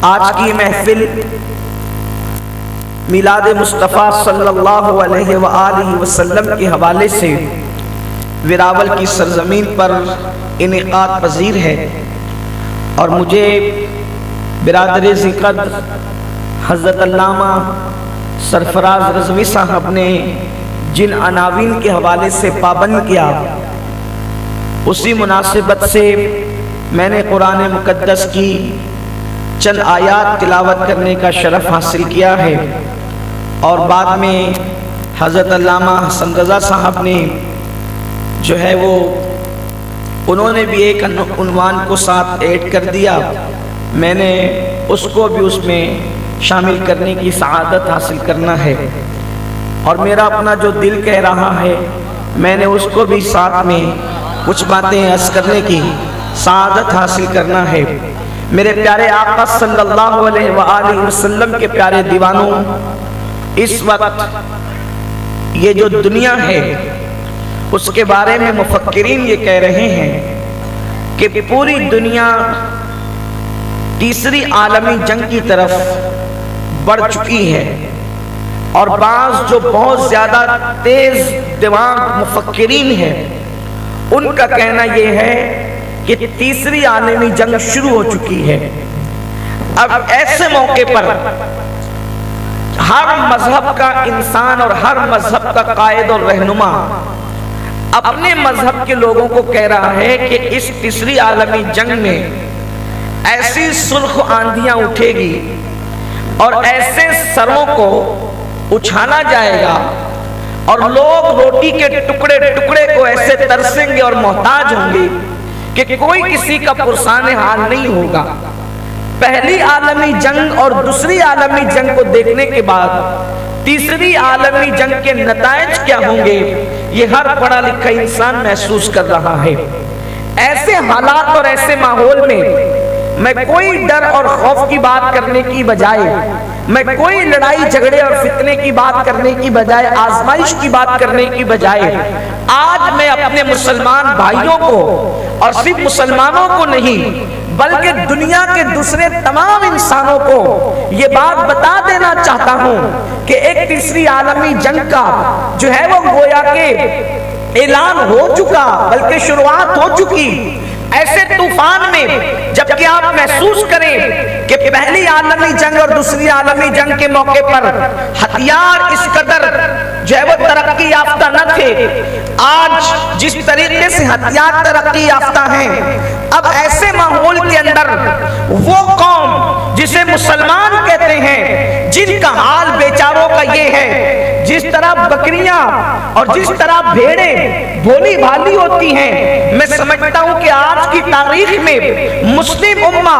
آج کی محفل میلاد مصطفیٰ صلی اللہ علیہ وآلہ وسلم کے حوالے سے وراول کی سرزمین پر انعقاد پذیر ہے، اور مجھے برادر ذکر حضرت علامہ سرفراز رضوی صاحب نے جن عناوین کے حوالے سے پابند کیا، اسی مناسبت سے میں نے قرآن مقدس کی چند آیات تلاوت کرنے کا شرف حاصل کیا ہے، اور بعد میں حضرت علامہ حسن رضا صاحب نے جو ہے انہوں نے بھی ایک عنوان کو ساتھ ایڈ کر دیا، میں نے اس کو بھی اس میں شامل کرنے کی سعادت حاصل کرنا ہے، اور میرا اپنا جو دل کہہ رہا ہے میں نے اس کو بھی ساتھ میں کچھ باتیں عرض کرنے کی سعادت حاصل کرنا ہے۔ میرے پیارے آقا صلی اللہ علیہ وآلہ وسلم کے پیارے دیوانوں، اس وقت یہ جو دنیا ہے اس کے بارے میں مفکرین یہ کہہ رہے ہیں کہ پوری دنیا تیسری عالمی جنگ کی طرف بڑھ چکی ہے، اور بعض جو بہت زیادہ تیز دماغ مفکرین ہیں ان کا کہنا یہ ہے کہ تیسری عالمی جنگ شروع ہو چکی ہے۔ اب ایسے موقع پر ہر مذہب کا انسان اور ہر مذہب کا قائد اور رہنما اپنے مذہب کے لوگوں کو کہہ رہا ہے کہ اس تیسری عالمی جنگ میں ایسی سرخ آندھیاں اٹھے گی اور ایسے سروں کو اچھالا جائے گا، اور لوگ روٹی کے ٹکڑے ٹکڑے کو ایسے ترسیں گے اور محتاج ہوں گے کہ کوئی کسی کا پرسان حال نہیں ہوگا۔ پہلی عالمی جنگ اور دوسری عالمی جنگ کو دیکھنے کے بعد تیسری عالمی جنگ کے نتائج کیا ہوں گے یہ ہر پڑھا لکھا انسان محسوس کر رہا ہے۔ ایسے حالات اور ایسے ماحول میں کوئی ڈر اور خوف کی بات کرنے کی بجائے، میں کوئی لڑائی جھگڑے اور فتنے کی بات کرنے کی بجائے، آزمائش کی بات کرنے کی بجائے، آج میں اپنے مسلمان بھائیوں کو، اور صرف مسلمانوں کو نہیں بلکہ دنیا کے دوسرے تمام انسانوں کو یہ بات بتا دینا چاہتا ہوں کہ ایک تیسری عالمی جنگ کا جو ہے وہ گویا کہ اعلان ہو چکا، بلکہ شروعات ہو چکی۔ ایسے طوفان میں جبکہ آپ محسوس کریں کہ پہلی عالمی جنگ اور دوسری عالمی جنگ کے موقع پر ہتھیار اس قدر جو ہے وہ ترقی یافتہ نہ تھے، آج جس طریقے سے ہتھیار ترقی یافتہ ہیں، اب ایسے ماحول کے اندر وہ قوم جسے مسلمان کہتے ہیں، جن کا حال بیچاروں کا یہ ہے، جس طرح بکریاں اور جس طرح بھیڑیں بھولی بھالی ہوتی ہیں، میں سمجھتا ہوں کہ آج کی تاریخ میں مسلم امہ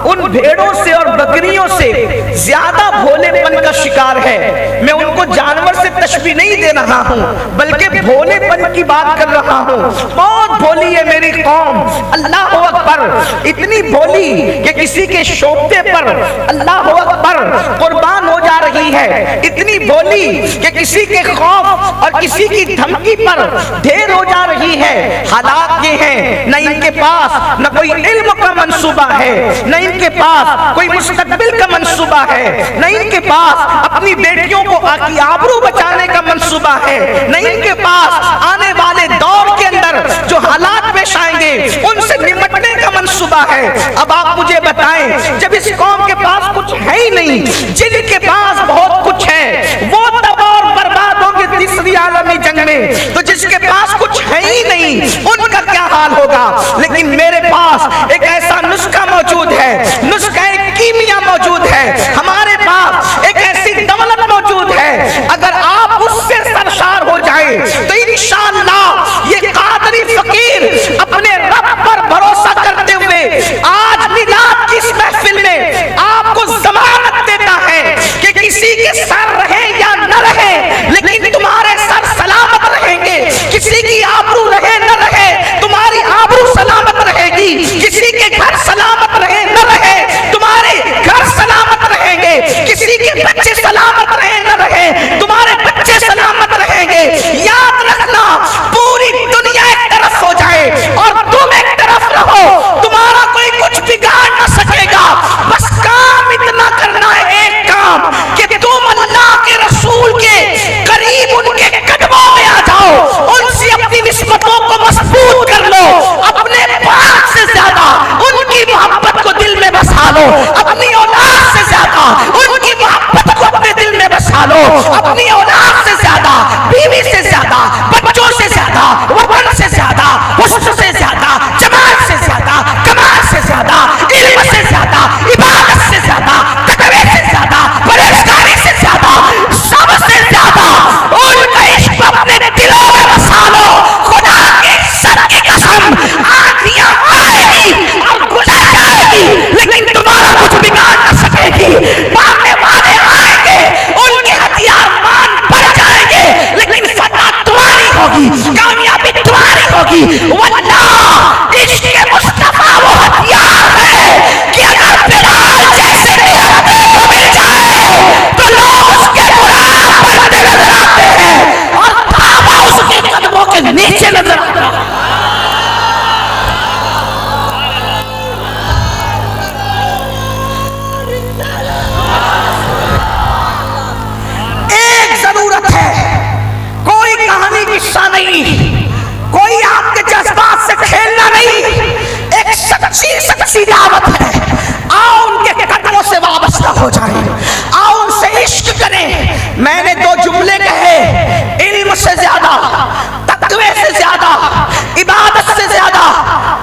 ان بھیڑوں سے اور بکریوں سے زیادہ بھولے پن کا شکار ہے۔ میں ان کو جانور سے تشبیہ نہیں دے رہا ہوں بلکہ بھولے پن کی بات کر رہا ہوں۔ بہت بھولی ہے میری قوم، اللہ اکبر، اتنی بھولی کہ کسی کے شوکتے پر اللہ اکبر قربان ہو جا رہی ہے، اتنی بھولی کہ کسی کے خوف اور کسی کی دھمکی پر ڈھیر ہو جا رہی ہے۔ حالات یہ ہیں، نہ ان کے پاس نہ کوئی علم کا منصوبہ ہے، نہ ان کے پاس کوئی مستقبل کا منصوبہ ہے، نہ ان کے پاس اپنی بیٹیوں کو کی آبرو بچانے کا منصوبہ ہے، نہ ان کے پاس آنے والے دور کے اندر جو حالات پیش آئیں گے ان سے نمٹنے کا منصوبہ ہے۔ اب آپ مجھے بتائیں، جب اس قوم کے پاس کچھ ہے ہی نہیں، جن کے پاس بہت کچھ ہے وہ تباہ اور برباد ہوں گے تیسری عالمی جنگ میں، تو جس کے پاس کچھ ہے ہی نہیں ان کا کیا حال ہوگا؟ لیکن میرے پاس ایک ایسا نسخہ موجود ہے، نسخہ کیمیا موجود ہے، ہمارے پاس ایک ایسی دولت موجود ہے، اگر آپ اس سے سرشار ہو جائیں تو انشاءاللہ یہ قادری فقیر اپنے رب پر بھروسہ کرتے ہوئے آج میلاد کی اس محفل میں آپ کو ضمانت دیتا ہے کہ کسی کے سر رہے یا نہ رہے لیکن تمہارے سر سلامت رہیں گے، کسی کی آبرو رہے نہ رہے تمہاری آبرو سلامت رہے گی، کسی کے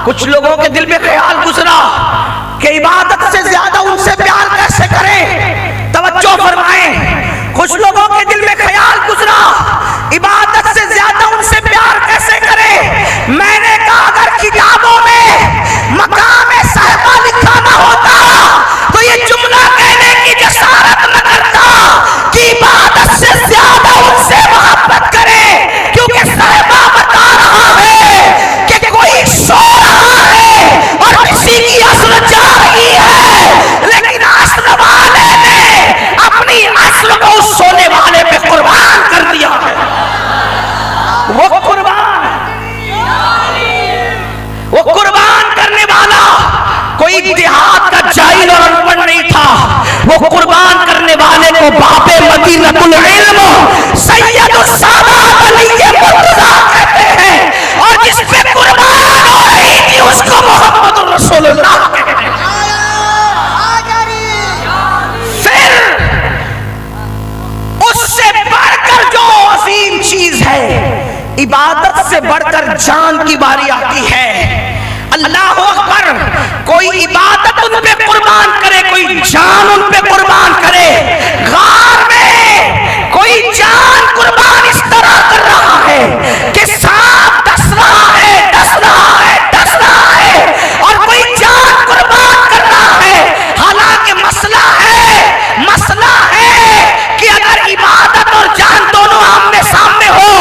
کچھ لوگوں کے دل میں خیال گزرا کہ عبادت سے زیادہ ان سے پیار کیسے کریں، توجہ فرمائیں، کچھ لوگوں کے دل میں خیال گزرا عبادت سے زیادہ ان سے پیار کیسے کریں۔ میں نے کہا اگر کتابوں میں مقام صاحبہ لکھا نہ ہوتا تو یہ جملہ کہنے کی جسارت نہ کرتا کہ عبادت سے زیادہ ان سے محبت کرے، کیونکہ صاحبہ بتا رہا ہے کہ کوئی سو رہا ہے اور کسی کی اصل جا رہی ہے، لیکن اصل والے نے اپنی اصل کو اس سونے والے پہ قربان کر دیا ہے۔ وہ قربان کرنے والا کوئی دیہات کا جاہل اور ان پڑھ نہیں تھا، وہ قربان کرنے والے کو باب مدینۃ العلم سید السادات علی مرتضیٰ کہتے ہیں، اور جس پہ قربان ہو رہی تھی اس کو محمد رسول اللہ کہتے ہیں۔ پھر اس سے بڑھ کر جو عظیم چیز ہے، عبادت سے بڑھ کر جان کی باری آتی ہے۔ اللہ اکبر، کوئی عبادت ان پہ قربان کرے، کوئی جان ان پہ قربان کرے۔ غار میں کوئی جان قربان اس طرح کر رہا ہے کہ سانپ ڈس رہا ہے، ڈس رہا ہے، ڈس رہا ہے، اور کوئی جان قربان کر رہا ہے۔ حالانکہ مسئلہ ہے کہ اگر عبادت اور جان دونوں آمنے سامنے ہو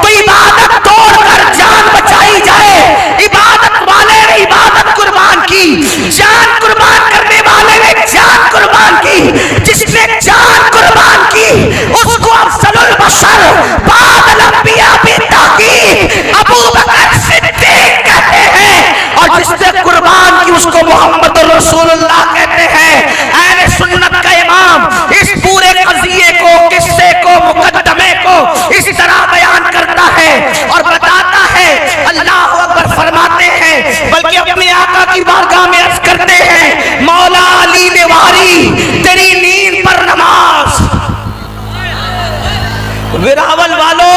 تو عبادت توڑ کر جان بچائی جائے۔ عبادت والے نے عبادت قربان کی، جان قربان کرنے والے نے جان قربان کی۔ جس نے جان قربان کی اس کو افضل البشر بعد الانبیاء بالتحقیق ابو بکر صدیق کہتے ہیں، اور جس نے قربان کی اس کو محمد رسول اللہ کہتے ہیں۔ اہل سنت کا امام اس پورے قضیے کو، قصے کو، مقدمے کو اس طرح بیان کرتا ہے اور بتاتا ہے۔ اللہ اکبر فرماتے ہیں، بلکہ اپنے آقا کی بارگاہ میں عرض کرتے ہیں، مولا علی نے واری تیری نیند پر نماز۔ وراول والو،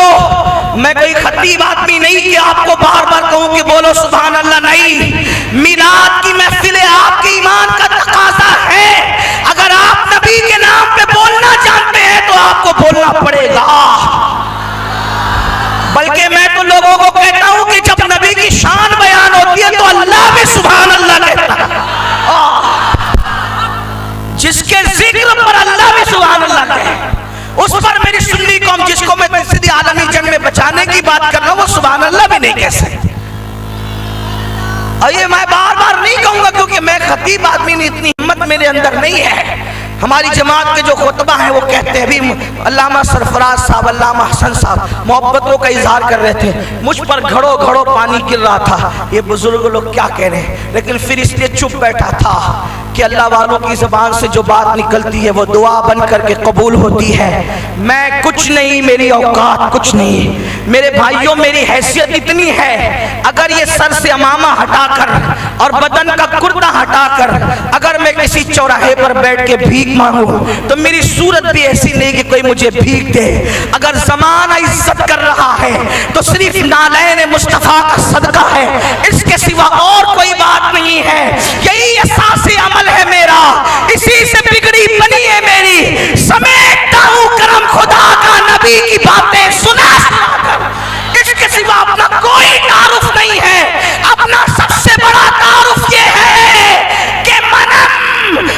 میں کوئی خطیب آدمی نہیں کہ آپ کو بار بار کہوں کہ بولو سبحان اللہ، نہیں۔ میلاد کی محفل آپ کے ایمان کا تقاضا ہے۔ اگر آپ نبی کے نام پہ بولنا جانتے ہیں تو آپ کو بولنا پڑے گا۔ بلکہ میں تو لوگوں کو کہتا ہوں کہ جب نبی کی شان بیان ہوتی ہے تو اللہ بھی سبحان اللہ کہتا ہے۔ جس کے ذکر پر اللہ بھی سبحان اللہ کہے، اس پر میری سنی قوم جس کو میں تیسری عالمی جنگ میں بچانے کی بات کر رہا ہوں وہ سبحان اللہ بھی نہیں کہہ سکتے۔ اور یہ میں بار بار نہیں کہوں گا کیونکہ میں خطیب آدمی نہیں، اتنی ہمت میرے اندر نہیں ہے۔ ہماری جماعت کے جو خطبہ ہیں وہ کہتے ہیں، ابھی علامہ سرفراز صاحب، علامہ حسن صاحب محبتوں کا اظہار کر رہے تھے، مجھ پر گھڑوں گھڑوں پانی گر رہا تھا، یہ بزرگ لوگ کیا کہہ رہے ہیں، لیکن پھر اس لیے چپ بیٹھا تھا کہ اللہ والوں کی زبان سے جو بات نکلتی ہے وہ دعا بن کر کے قبول ہوتی ہے۔ میں کچھ نہیں، میری اوقات کچھ نہیں، میرے بھائیوں میری حیثیت اتنی ہے، اگر یہ سر سے امامہ ہٹا کر اور بدن کا کرتا ہٹا کر اگر میں کسی چوراہے پر بیٹھ کے بھیک مانگوں تو میری صورت بھی ایسی نہیں کہ کوئی مجھے بھیک دے۔ اگر زمانہ عزت کر رہا ہے تو صرف نالین مصطفیٰ کا صدقہ ہے، اس کے سوا اور کوئی بات نہیں ہے۔ یہی اساس عمل ہے میرا، اسی سے بگڑی بنی ہے میری، سمیٹتا ہوں کرم خدا کا نبی کی باتیں سنا کر، اس کے سوا اپنا کوئی تعارف نہیں ہے۔ اپنا سب سے بڑا تعارف یہ ہے کہ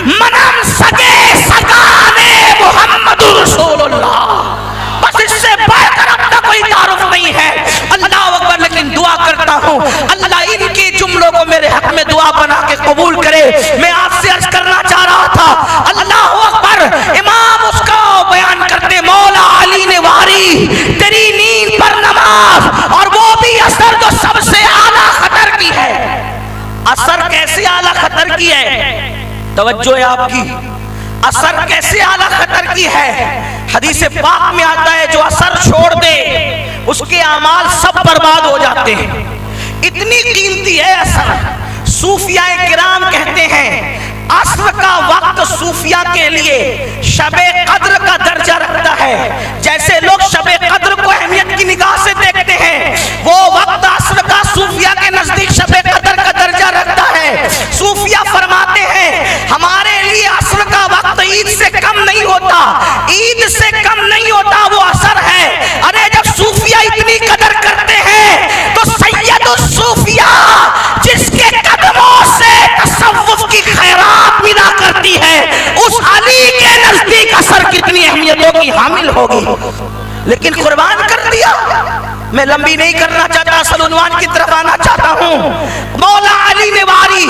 منم سگے سگانے محمد رسول اللہ، بس اس سے بڑھ کر اپنا کوئی تعارف نہیں ہے۔ اللہ اکبر، لیکن دعا کرتا ہوں اللہ ان کے جملوں کو میرے حق میں دعا بنا کے قبول کرے۔ میں آپ سے عرض کرنا چاہ رہا تھا، اللہ اکبر، امام اس کا بیان کرتے، مولا علی نے واری تیری نیند پر نماز، اور وہ بھی اثر جو سب سے اعلیٰ خطر کی ہے۔ اثر کیسے اعلیٰ خطر کی ہے؟ توجہ ہے آپ کی، اثر کیسے اعلیٰ خطر کی ہے؟ حدیث پاک میں آتا ہے جو اثر چھوڑ دے اس کے اعمال سب برباد ہو جاتے ہیں، اتنی قیمتی ہے اثر۔ صوفیاء کرام کہتے ہیں عصر کا وقت صوفیاء کے لیے شب قدر کا درجہ رکھتا ہے۔ جیسے لوگ شب قدر کو اہمیت کی نگاہ سے دیکھتے ہیں، وہ وقت عصر کا صوفیاء کے نزدیک شب قدر کا کی حامل ہوگی، لیکن قربان کر دیا۔ میں لمبی نہیں کرنا چاہتا، اصل عنوان کی طرف آنا چاہتا ہوں۔ مولا علی نے واری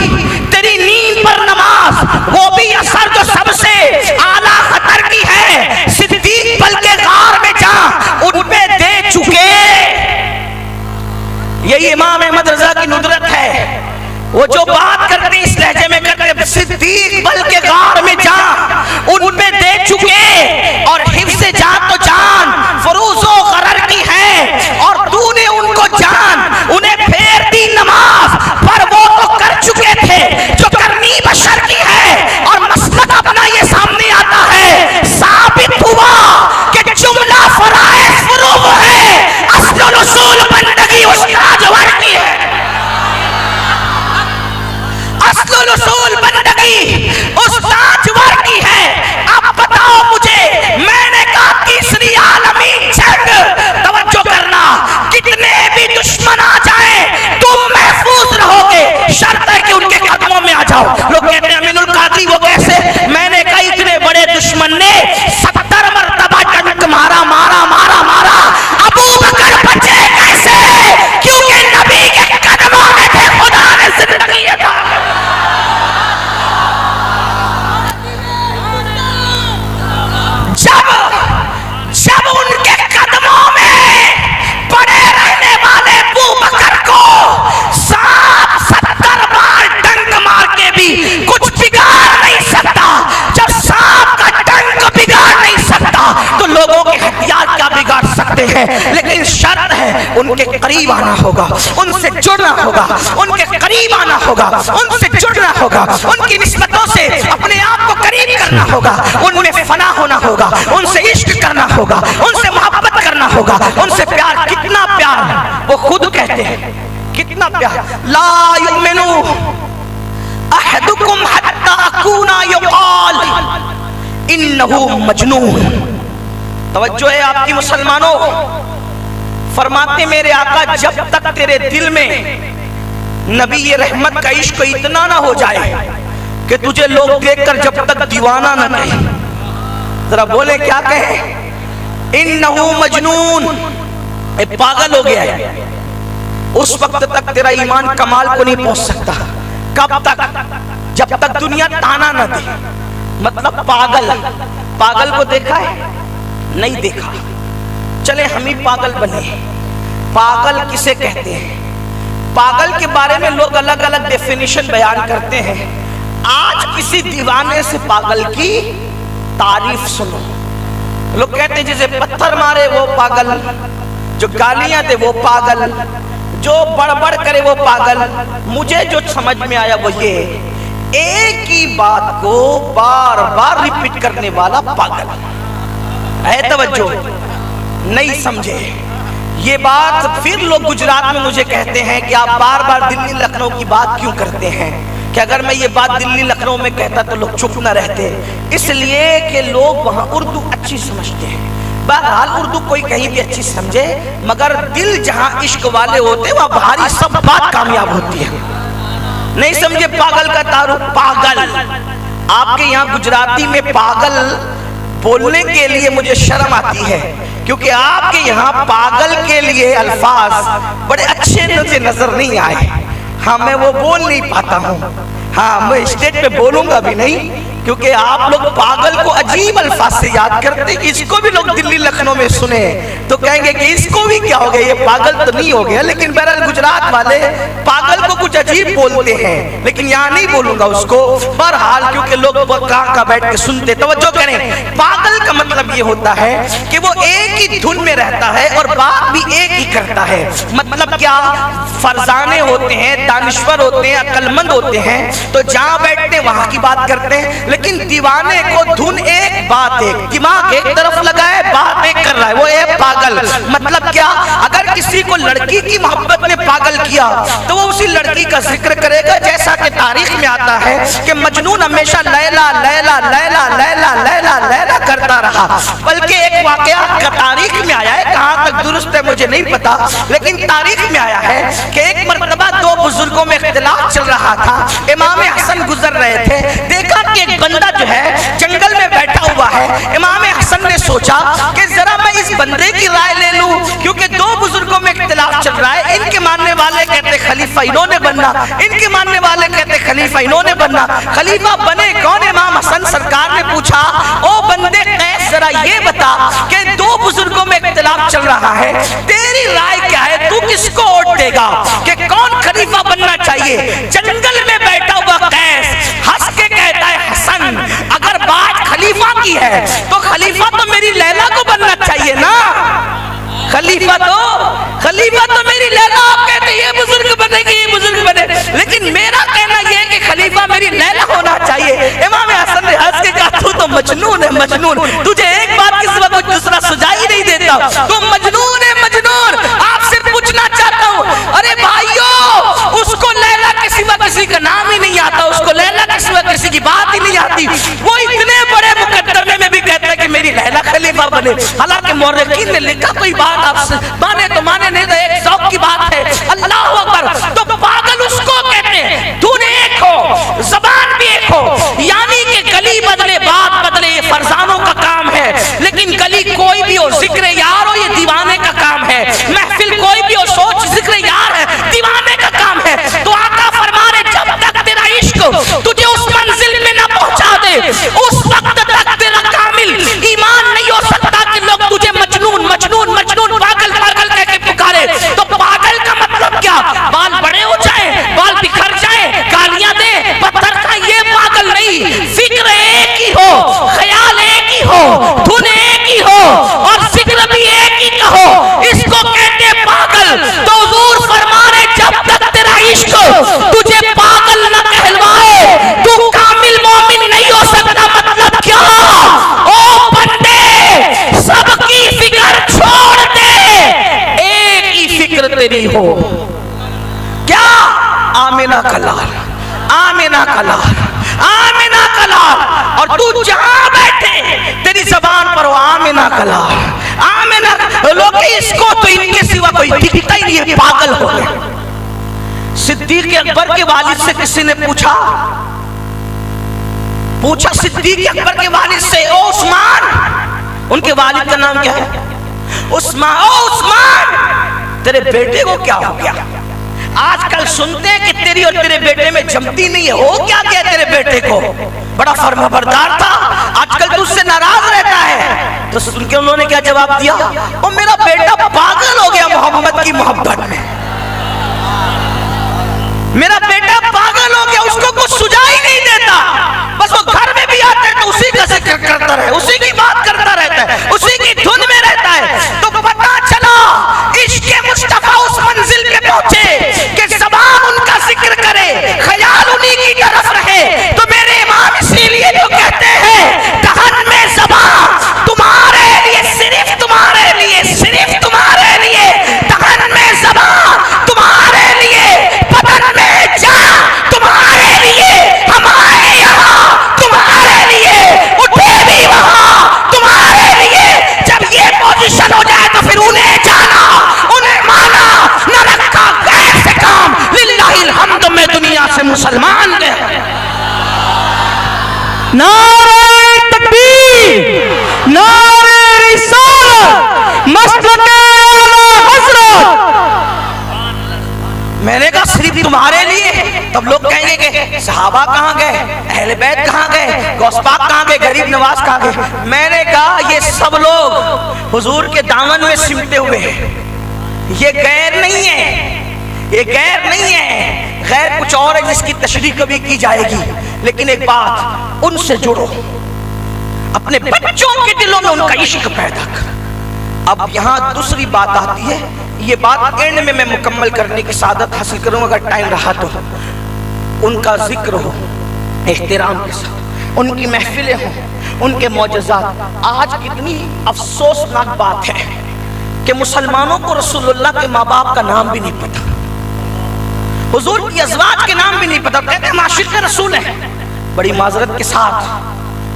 تیری نیند پر نماز، وہ بھی اثر جو سب سے اعلیٰ خطر کی ہے، صدیق بلکہ غار میں جا ان پہ دے چکے۔ یہی امام احمد رضا کی ندرت ہے، وہ جو بات کرتے اس لہجے میں کرتے، صدیق بلکہ غار میں جا ان پہ دے چکے، اور حفظ جان تو جان فروز و غرر کی ہے، اور تو نے ان کو جان انہیں پھیر دی نماز پر، وہ تو کر چکے تھے جو کرنی بشر کی ہے، اور مسلک اپنا یہ سامنے آتا ہے، ثابت ہوا کہ جملہ فرائض فروغ ہے، اصل اصول بندگی استاد ور کی ہے، اصل اصول بندگی استاد ور کی ہے۔ اب بتاؤ مجھے، میں نے کہا تیسری عالمی جنگ، توجہ کرنا، کتنے بھی دشمن آ جائیں تم محفوظ رہو گے، شرط ہے کہ ان کے قدموں میں آ جاؤ۔ لوگ کہتے ہیں امین القادری وہ کیسے؟ میں نے کہا اتنے بڑے دشمن نے 70 مرتبہ ڈنک مارا مارا مارا مارا، ابو بکر بچے کیسے؟ کیونکہ نبی کے قدموں میں تھے، خدا نے زندگی عطا کی۔ جب ان کے قدموں میں پڑے رہنے والے ابو بکر کو 70 بار ڈنک مار کے بھی کچھ بگاڑ نہیں سکتا، جب سانپ کا ڈنک بگاڑ نہیں سکتا تو لوگوں کے ہتھیار کیا بگاڑ سکتے ہیں؟ لیکن شرط ہے ان کے قریب آنا ہوگا، ان سے جڑنا ہوگا، ان کے قریب آنا ہوگا، ان سے جڑنا ہوگا، ان کی نسبتوں سے اپنے آپ کو قریب کرنا ہوگا، ان میں فنا ہونا ہوگا، ان سے عشق کرنا ہوگا، ان سے محبت کرنا ہوگا، ان سے پیار۔ کتنا پیار وہ خود کہتے ہیں، کتنا پیار۔ لا یؤمنو احدکم حتی اکون یقال انہ مجنون۔ توجہ ہے آپ کی مسلمانوں، فرماتے میرے آقا جب تک تیرے دل میں نبی رحمت کا عشق اتنا نہ ہو جائے کہ تجھے لوگ دیکھ کر جب تک دیوانہ نہ کہیں، ذرا بولے کیا کہے؟ انہو مجنون، اے پاگل ہو گیا ہے، اس وقت تک تیرا ایمان کمال کو نہیں پہنچ سکتا۔ کب تک؟ جب تک دنیا تانا نہ دے۔ مطلب پاگل، پاگل کو دیکھا ہے؟ نہیں دیکھا، چلے ہم ہی پاگل بنے۔ پاگل کسے کہتے ہیں؟ پاگل کے بارے میں لوگ الگ الگ ڈیفینیشن بیان کرتے ہیں۔ آج کسی دیوانے سے پاگل کی تعریف سنو، لوگ کہتے ہیں جسے پتھر مارے وہ پاگل، جو گالیاں دے وہ پاگل، جو بڑبڑ کرے وہ پاگل۔ مجھے جو سمجھ میں آیا وہ یہ، ایک ہی بات کو بار بار ریپیٹ کرنے والا پاگل ہے۔ توجہ نہیں سمجھے یہ بات، پھر لوگ گجرات میں مجھے کہتے ہیں کہ آپ بار بار دلی لکھنؤ کی بات کیوں کرتے ہیں، کہ اگر میں یہ بات دلی لکھنؤ میں کہتا تو لوگ چپ نہ رہتے، اس لیے کہ لوگ وہاں اردو اچھی سمجھتے ہیں۔ بہرحال اردو کوئی کہیں بھی اچھی سمجھے، مگر دل جہاں عشق والے ہوتے وہاں بھاری سب بات کامیاب ہوتی ہے۔ نہیں سمجھے پاگل کا تعارف؟ پاگل، آپ کے یہاں گجراتی میں پاگل بولنے کے لیے مجھے شرم آتی ہے، کیونکہ آپ کے یہاں پاگل کے لیے الفاظ بڑے اچھے مجھے نظر نہیں آئے۔ ہاں میں وہ بول نہیں پاتا ہوں، ہاں میں اسٹیج پہ بولوں گا بھی نہیں، کیونکہ آپ لوگ پاگل کو عجیب الفاظ سے یاد کرتے ہیں کہ اس کو بھی لوگ دلی لکھنؤ میں سنے تو کہیں گے کہ اس کو بھی کیا ہو گیا، یہ پاگل تو نہیں ہو گیا۔ لیکن بہرحال گجرات والے پاگل کو کچھ عجیب بولتے ہیں، لیکن یہاں نہیں بولوں گا اس کو، بہرحال کیونکہ لوگ کہاں بیٹھ کے سنتے۔ توجہ کریں، پاگل کا مطلب یہ ہوتا ہے کہ وہ ایک ہی دھن میں رہتا ہے اور بات بھی ایک ہی کرتا ہے۔ مطلب کیا؟ فرزانے ہوتے ہیں، دانشور ہوتے ہیں، عقل مند ہوتے ہیں، تو جہاں بیٹھتے وہاں کی بات کرتے ہیں، لیکن دیوانے کو دھن ایک بات ایک، دماغ ایک طرف لگا ہے، بات ایک کر رہا ہے، وہ ہے پاگل۔ مطلب کیا؟ اگر کسی کو لڑکی کی محبت نے پاگل کیا تو وہ اسی لڑکی کا ذکر کرے گا، جیسا کہ تاریخ میں آتا ہے کہ مجنون ہمیشہ لیلا لیلا لیلا لیلا لیلا لیلا کرتا رہا۔ بلکہ ایک واقعہ تاریخ میں آیا ہے، کہاں تک درست ہے مجھے نہیں پتا، لیکن تاریخ میں آیا ہے کہ ایک مرتبہ دو بزرگوں میں اختلاف چل رہا تھا، امام حسن گزر رہے تھے، دیکھا کہ ایک بندہ جو ہے جنگل میں بیٹھا ہوا ہے۔ امام حسن نے سوچا سوچا کہ ذرا میں اس بندے کی رائے لے لوں، کیونکہ دو بزرگوں میں اختلاف چل رہا ہے، ان کے ماننے والے کہتے خلیفہ انہوں نے بننا، ان کے ماننے والے کہتے خلیفہ انہوں نے بننا، خلیفہ بنے کون؟ امام حسن سرکار نے پوچھا او بندے قیس ذرا یہ بتا کہ دو بزرگوں میں اختلاف چل رہا ہے، تیری رائے کیا ہے؟ تو کس کو ووٹ دے گا کہ کون خلیفہ بننا چاہیے؟ جنگل میں بیٹھا ہوا قیس ہنس کے کہتا ہے حسن اگر بات خلیفہ کی ہے تو خلیفہ تو میری لیلا کو بننا چاہیے نا، خلیفہ تو میری لیلا، آپ کہتے ہیں یہ بزرگ بنے گی، یہ بزرگ بنے، لیکن میرا کہنا یہ ہے کہ خلیفہ میری لیلا ہونا چاہیے۔ امام حسن نے ہنس کے کہا تو مجنون ہے مجنون، تجھے ایک بات کے سوا کوئی دوسرا سجائی نہیں دیتا، تو مجنون ہے مجنون۔ آپ سے پوچھنا چاہتا ہوں ارے بھائیو، اس کو لیلا کے سوا کسی کا نام ہی نہیں آتا، اس کو لیلا کے سوا کسی کی بات ہی نہیں آتی، وہ اتنے بڑے مقدمے میں بھی کہتا ہے کہ میری لیلا خلیفہ بنے، حالانکہ مورخین نے لکھا کوئی بات آپ سے مانے تو مانے نہیں تو ایک ذوق کی بات ہے، اللہ اکبر۔ تو پاگل اس کو کہتے ہیں دھن ایک ہو زبان بھی ایک ہو، یعنی کہ گلی بدلے بات بدلے یہ فرزانوں کا کام ہے، لیکن گلی کوئی بھی ہو ذکر یار ہو یہ دیوانے کا کام ہے، محفل کوئی بھی ہو سوچ ذکر یار ہے دیوانے کا کام ہے۔ تو آقا فرما رہے جب تک تیرا عشق تجھے اس منزل میں نہ پہنچا دے اس وقت تک تیرا کامل ایمان نہیں ہو سکتا کہ لوگ تجھے مجنون مجنون مجنون پاگل پاگل کہہ کے پکارے۔ تو پاگل کا مطلب کیا؟ بال بڑے ہو جائیں، بال بکھر جائیں، گالیاں دے، پتھر کا، یہ پاگل نہیں، فکر ایک ہی ہو، خیال ایک ہی ہو، دھن ایک ہی ہو اور ذکر بھی ایک ہی کا ہو، اس کو کہتے پاگل۔ تو حضور فرما رہے جب تک تیرا عشق تجھے پاگل نہ کہلوائے تو کامل مومن نہیں ہو سکتا۔ مطلب کیا؟ او بندے سب کی فکر چھوڑ دے، ایک ہی فکر تیری ہو، کیا؟ آمنہ کا لال، آمنہ کا لال، آمنہ کا لال، اور تو جہاں بیٹھے تیری زبان پر وہ آمنہ کا لال، آمنہ۔ لوگ اس کو تو ان کے سوا کوئی دکھتا ہی نہیں ہے، پاگل ہو گئے۔ صدیق اکبر کے والد سے کسی نے پوچھا صدیق اکبر کے والد سے او عثمان، ان کے والد کا نام کیا ہے؟ عثمان۔ او عثمان تیرے بیٹے کو کیا ہو گیا؟ آج کل سنتے ہیں کہ تیری اور تیرے بیٹے میں جمتی نہیں ہے، ہو کیا گیا تیرے بیٹے کو؟ بڑا فرما بردار تھا، آج کل تو اس سے ناراض رہتا ہے۔ تو سن کے انہوں نے کیا جواب دیا؟ او میرا بیٹا پاگل ہو گیا محمد کی محبت میں، میرا بیٹا پاگل ہو گیا، اس کو کچھ سجائی نہیں دیتا، بس وہ گھر میں بھی آتا ہے تو اسی کا ذکر کرتا رہے، اسی کی بات کرتا رہتا ہے، اسی کی دھن میں رہتا ہے۔ تو پتہ چلا عشق مصطفیٰ اس منزل پہ پہنچے کہ زبان ان کا ذکر کرے، خیال انہی کی طرف رہے۔ تو میرے امام اسی لیے تو کہتے ہیں دہن میں زبان تمہارے لیے، صرف تمہارے لیے، صرف تمہارے لیے، دہن میں زبان تمہارے لیے، بدن میں جان تمہارے لیے، ہمارے یہاں تمہارے لیے، اٹھے بھی وہاں تمہارے لیے۔ جب یہ پوزیشن ہو جائے تو پھر انہیں جانا، انہیں مانا، نہ رکھا غیر سے کام۔ للہ الحمد میں دنیا سے مسلمان گئے۔ نعرہ تکبیر، نعرہ رسالت، مسلک اعلی حضرت۔ میں نے کہا صرف تمہارے لیے؟ تب لوگ کہیں گے کہ صحابہ کہاں گئے، اہل بیت کہاں گئے، غوث پاک کہاں گئے، غریب نواز کہاں گئے؟ میں نے کہا یہ سب لوگ حضور کے دامن میں سمٹے ہوئے ہیں، یہ غیر نہیں ہے، یہ غیر نہیں ہے، غیر کچھ اور ہے جس کی تشریح کبھی کی جائے گی۔ لیکن ایک بات، ان سے جڑو، اپنے بچوں کے دلوں میں ان کا عشق پیدا کر۔ اب یہاں دوسری بات آتی ہے، یہ بات اینڈ میں مکمل کرنے کی سعادت حاصل کروں اگر ٹائم رہا تو۔ ان کا ذکر ہو احترام کے ساتھ، ان کی محفلیں ہوں، ان کے معجزات۔ آج کتنی افسوسناک بات ہے کہ مسلمانوں کو رسول اللہ کے ماں باپ کا نام بھی نہیں پتا، حضور کی ازواج کے نام بھی نہیں پتا، کہتے ہیں عاشق رسول ہیں۔ بڑی معذرت کے ساتھ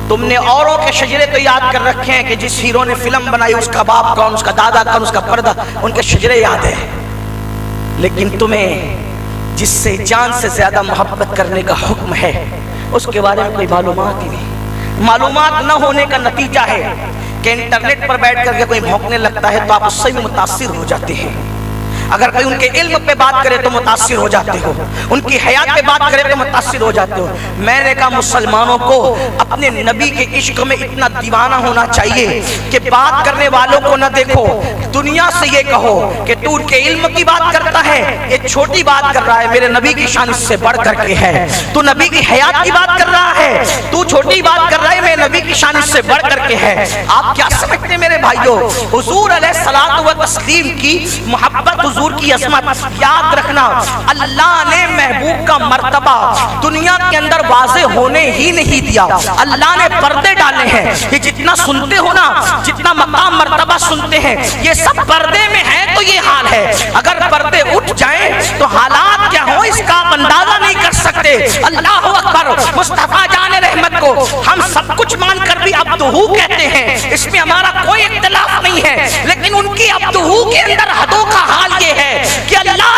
تم نے اوروں کے شجرے تو یاد کر رکھے ہیں کہ جس ہیرو نے فلم بنائی اس کا باپ کون، اس کا دادا کون، اس کا پردہ، ان کے شجرے یاد ہیں، لیکن تمہیں جس سے جان سے زیادہ محبت کرنے کا حکم ہے اس کے بارے میں کوئی معلومات ہی نہیں۔ معلومات نہ ہونے کا نتیجہ ہے کہ انٹرنیٹ پر بیٹھ کر کے کوئی بھونکنے لگتا ہے تو آپ اس سے بھی متاثر ہو جاتے ہیں. اگر کوئی ان کے علم پہ بات کرے تو متاثر ہو جاتے ہو, ان کی حیات پہ بات کرے تو متاثر ہو جاتے ہو. میں نے کہا مسلمانوں کو اپنے نبی کے عشق میں اتنا دیوانہ ہونا چاہیے کہ بات کرنے والوں کو نہ دیکھو, دنیا سے یہ کہو کہ تو ان کے علم کی بات کرتا ہے, یہ چھوٹی بات کر رہا ہے, میرے نبی کی شان اس سے بڑھ کر کے ہے. تو نبی کی حیات کی بات کر رہا ہے, تو چھوٹی بات کر رہا ہے, میرے نبی کی شان اس سے بڑھ کر کے ہے. آپ کیا سمجھتے ہیں میرے بھائیوں, حضور علیہ الصلوۃ والتسلیم کی محبت, حضور کی عظمت یاد رکھنا, اللہ نے محبوب کا مرتبہ دنیا کے اندر واضح ہونے ہی نہیں دیا. اللہ نے پردے ڈالے ہیں. یہ جتنا سنتے ہو نا, جتنا مقام مرتبہ سنتے ہیں, یہ سب پردے میں ہے. تو یہ حال ہے, اگر پردے اٹھ جائیں تو حالات کیا ہو اس کا آپ اندازہ نہیں کر سکتے. اللہ اکبر. مصطفیٰ جان رحمت کو ہم سب کچھ مان کر بھی عبدہو کہتے ہیں, اس میں ہمارا کوئی اختلاف نہیں ہے, لیکن ان کی عبدہو کے اندر حدوں کا حال یہ ہے کہ اللہ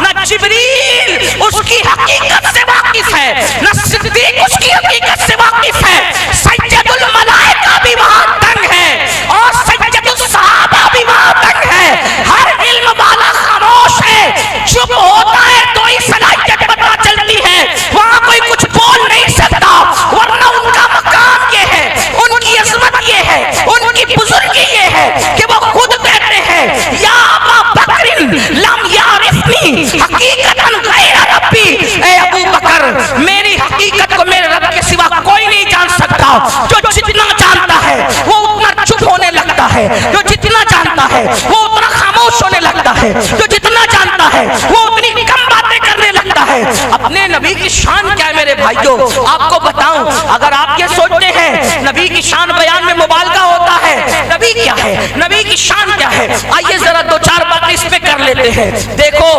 نہ جبریل اس کی حقیقت سے واقف ہے, نہ صدیق اس کی حقیقت سے واقف ہے. سید الملائکہ بھی وہاں تنگ ہے اور سید الصحابہ بھی وہاں تنگ ہے. ہر علم والا خاموش ہے, چپ ہوتا ہے تو ہی صلاحیت پتہ چلتی ہے. وہاں کوئی کچھ بول نہیں سکتا, ورنہ ان کا مقام یہ ہے, ان کی عظمت یہ ہے, ان کی بزرگی یہ ہے کہ وہ خود کہتے ہیں یا ابا بکر لم یعرفنی حقیقتاً غیر ربی. اے ابو بکر, میری حقیقت کو میرے رب کے سوا کوئی نہیں جان سکتا. جو جتنا جانتا ہے وہ اتنا چپ ہونے لگتا ہے, جو جتنا جانتا ہے وہ اتنا خاموش ہونے لگتا ہے, جو جتنا جانتا ہے وہ اتنی کم باتیں کرنے لگتا ہے. اپنے نبی کی شان کیا ہے میرے بھائیوں, آپ کو بتاؤں. اگر آپ یہ سوچتے ہیں نبی کی شان بیان میں مبالغہ ہوتا ہے, نبی کیا ہے, نبی کی شان کیا ہے, آئیے ذرا دو چار باتیں اس پہ کر لیتے ہیں. دیکھو,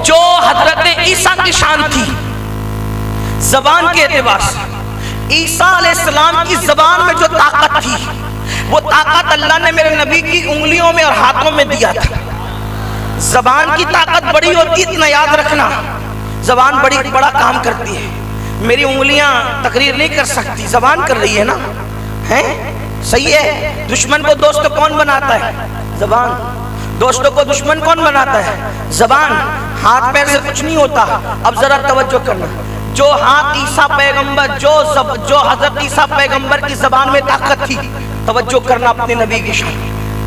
جو حضرت عیسیٰ کی شان تھی زبان کے اعتبار سے, عیسیٰ علیہ السلام کی زبان میں جو طاقت تھی, وہ طاقت اللہ نے میرے نبی کی انگلیوں میں اور ہاتھوں میں دیا تھا. زبان کی طاقت بڑی ہوتی ہے, اتنا یاد رکھنا, زبان بڑا کام کرتی ہے. میری انگلیاں تقریر نہیں کر سکتی, زبان کر رہی ہے نا, ہیں صحیح ہے. دشمن کو دوست کون بناتا ہے, زبان. دوستوں کو دشمن کون بناتا ہے, زبان. ہاتھ پیر سے کچھ نہیں ہوتا. اب ذرا توجہ کرنا, جو ہاتھ عیسیٰ پیغمبر, جو حضرت عیسیٰ پیغمبر کی زبان میں طاقت تھی, توجہ کرنا اپنے نبی کی شان.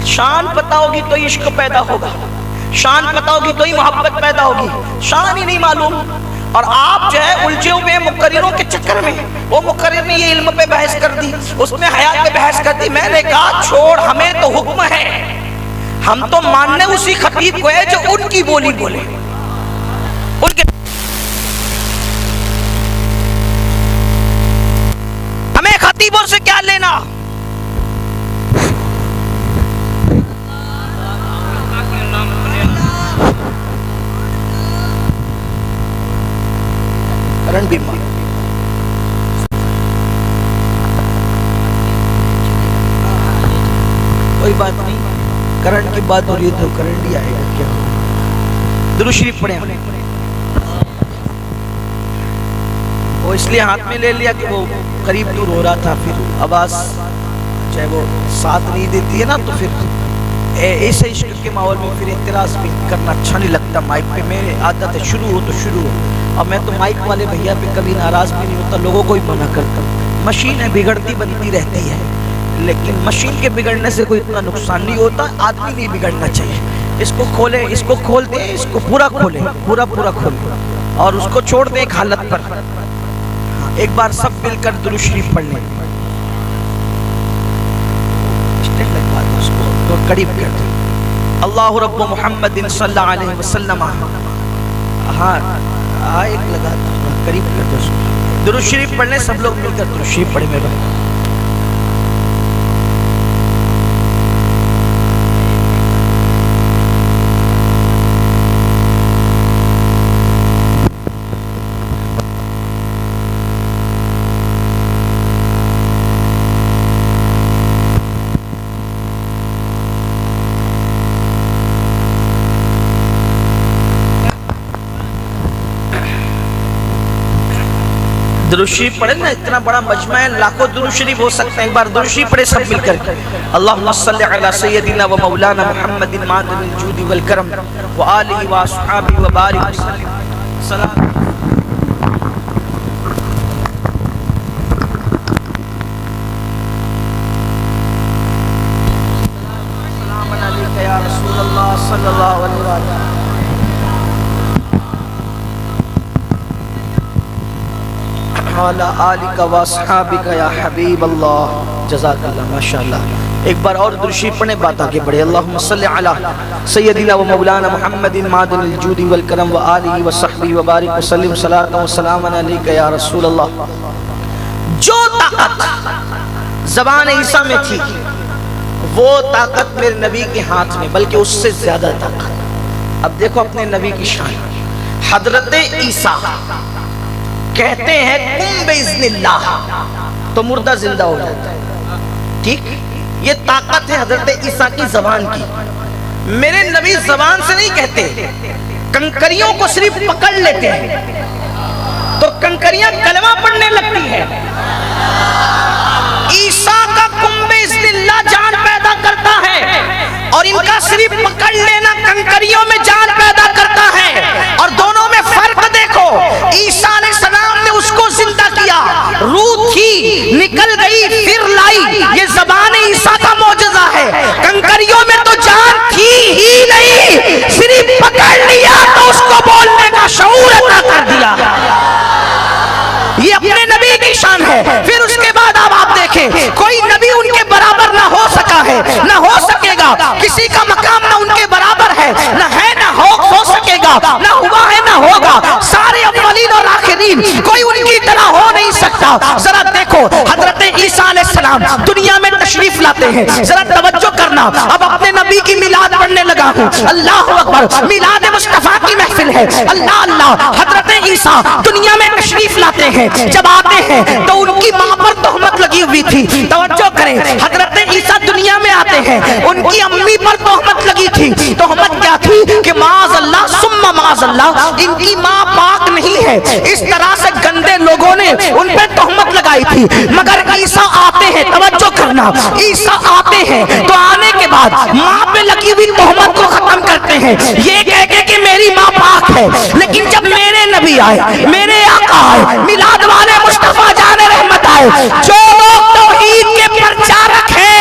شان پتہ ہوگی تو عشق پیدا ہوگا, شان پتہ ہوگی تو ہی محبت پیدا ہوگی. شان ہی نہیں معلوم, اور آپ جو ہے الجھے ہوئے مقرروں کے چکر میں. وہ مقرر نے یہ علم پہ بحث کر دی, اس نے حیات پہ بحث کر دی. میں نے کہا چھوڑ, ہمیں تو حکم ہے, ہم تو ماننے اسی خطیب کو ہے جو ان کی بولی بولے, ان کے. ہمیں خطیبوں سے کیا لینا. کرنٹ بھی مار, کوئی بات نہیں, کرنٹ کی بات ہو رہی ہے تو کرنٹ ہی آئے گا. کیا درود شریف پڑھیں. وہ اس لیے ہاتھ میں لے لیا کہ وہ قریب دور ہو رہا تھا, پھر آواز چاہے وہ ساتھ نہیں دیتی ہے نا, تو پھر ایسے عشق کے ماحول میں پھر اعتراض بھی کرنا اچھا نہیں لگتا. مائک پہ میرے عادت ہے شروع ہو تو شروع ہو, اور میں تو مائک والے بھیا پہ کبھی ناراض بھی نہیں ہوتا, لوگوں کو ہی منع کرتا. مشین ہے, بگڑتی بنتی رہتی ہے, لیکن مشین کے بگڑنے سے کوئی اتنا نقصان نہیں ہوتا. آدمی نہیں بگڑنا چاہیے. اس کو کھولے, اس کو کھول دیں, اس کو پورا کھولے, پورا کھولے, اور اس کو چھوڑ دیں ایک حالت پر. ایک بار سب مل کر درود شریف پڑھ لیں, اس کو تو قریب کر دیں. اللہ رب محمد صلی اللہ علیہ وسلم. ہاں ایک لگا قریب کر دو, درود شریف پڑھ لیں سب لوگ مل کر. درود شریف پڑھیں میرے بھائی. درود شریف پڑھے نا, اتنا بڑا مجمع ہے, لاکھوں درود شریف ہو سکتے ہیں, ایک بار درود شریف پڑھے سب مل کر کے. اللہم صلی علی سیدنا و مولانا محمد معدن الجود والکرم و آلہ و اصحابہ و بارک وسلم. سلام علیکہ یا رسول اللہ صلی اللہ علیہ وسلم. وعلی آلک و اصحابک یا حبیب اللہ. جزاک اللہ, ماشاءاللہ. ایک بار اور درود شریف پڑھیں, بات آگے بڑھے. اللہم صلی علی سیدنا و مولانا محمد معدن الجود والکرم و آلہ و صحبہ و بارک وسلم. صلاۃ و سلام علیکہ یا رسول اللہ. جو طاقت زبان عیسیٰ میں تھی وہ طاقت میرے نبی کے ہاتھ میں, بلکہ اس سے زیادہ طاقت. اب دیکھو اپنے نبی کی شان. حضرت عیسیٰ کہتے ہیں کن باذن اللہ, تو مردہ زندہ ہو جاتا ہے. ٹھیک, یہ طاقت ہے حضرت عیسیٰ کی زبان کی. میرے نبی زبان سے نہیں کہتے, کنکریوں کو صرف پکڑ لیتے ہیں تو کنکریاں کلمہ پڑھنے لگتی ہیں. عیسیٰ کا کن باذن اللہ جان پیدا کرتا ہے, اور ان کا صرف پکڑ لینا کنکریوں میں جان پیدا کرتا ہے. اور دونوں میں فرق دیکھو. عیسیٰ علیہ السلام نے اس کو زندہ کیا, روح تھی نکل گئی پھر لائی, یہ زبان عیسیٰ کا معجزہ ہے. کنکریوں میں تو جان تھی ہی نہیں, صرف پکڑ لیا تو اس کو بولنے کا شعور عطا کر دیا. یہ اپنے نبی کی شان ہے. پھر اس کے بعد آپ دیکھیں, کوئی نبی ان کے برابر نہ ہو سکا ہے, نہ ہو سکے گا. کسی کا مقام نہ ان کے برابر ہے, نہ ہے نہ ہو سکے گا, نہ ہوا ہے نہ ہوگا. سارے اولین اور آخرین, کوئی ان کی طرح ہو نہیں سکتا. ذرا دیکھو حضرت عیسیٰ علیہ السلام دنیا میں تشریف لاتے ہیں. ذرا توجہ کرنا, اب اپنے نبی کی میلاد پڑھنے لگا ہوں. اللہ اکبر, میلاد مصطفیٰ کی محفل ہے. اللہ اللہ. حضرت عیسیٰ دنیا میں تشریف لاتے ہیں. جب آتے ہیں تو ان کی ماں پر تہمت لگی ہوئی تھی. توجہ کریں, حضرت عیسیٰ دنیا میں آتے ہیں, ان کی امی پر تہمت لگی تھی. تہمت کیا تھی کہ معاذ اللہ ثم معاذ اللہ, ان کی ماں پاک نہیں ہے. اس طرح سے گندے لوگوں نے ان پہ تہمت لگائی تھی. مگر عیسیٰ آتے ہیں, توجہ کرنا, عیسیٰ آتے ہیں تو آنے کے بعد ماں پہ لگی ہوئی تہمت کو ختم کرتے ہیں, یہ کہہ کے کہ میری ماں پاک ہے. لیکن جب میرے نبی آئے, میرے آقا آئے, میلاد والے مصطفیٰ جان رحمت آئے, جو لوگ توحید کے پرچہ رکھیں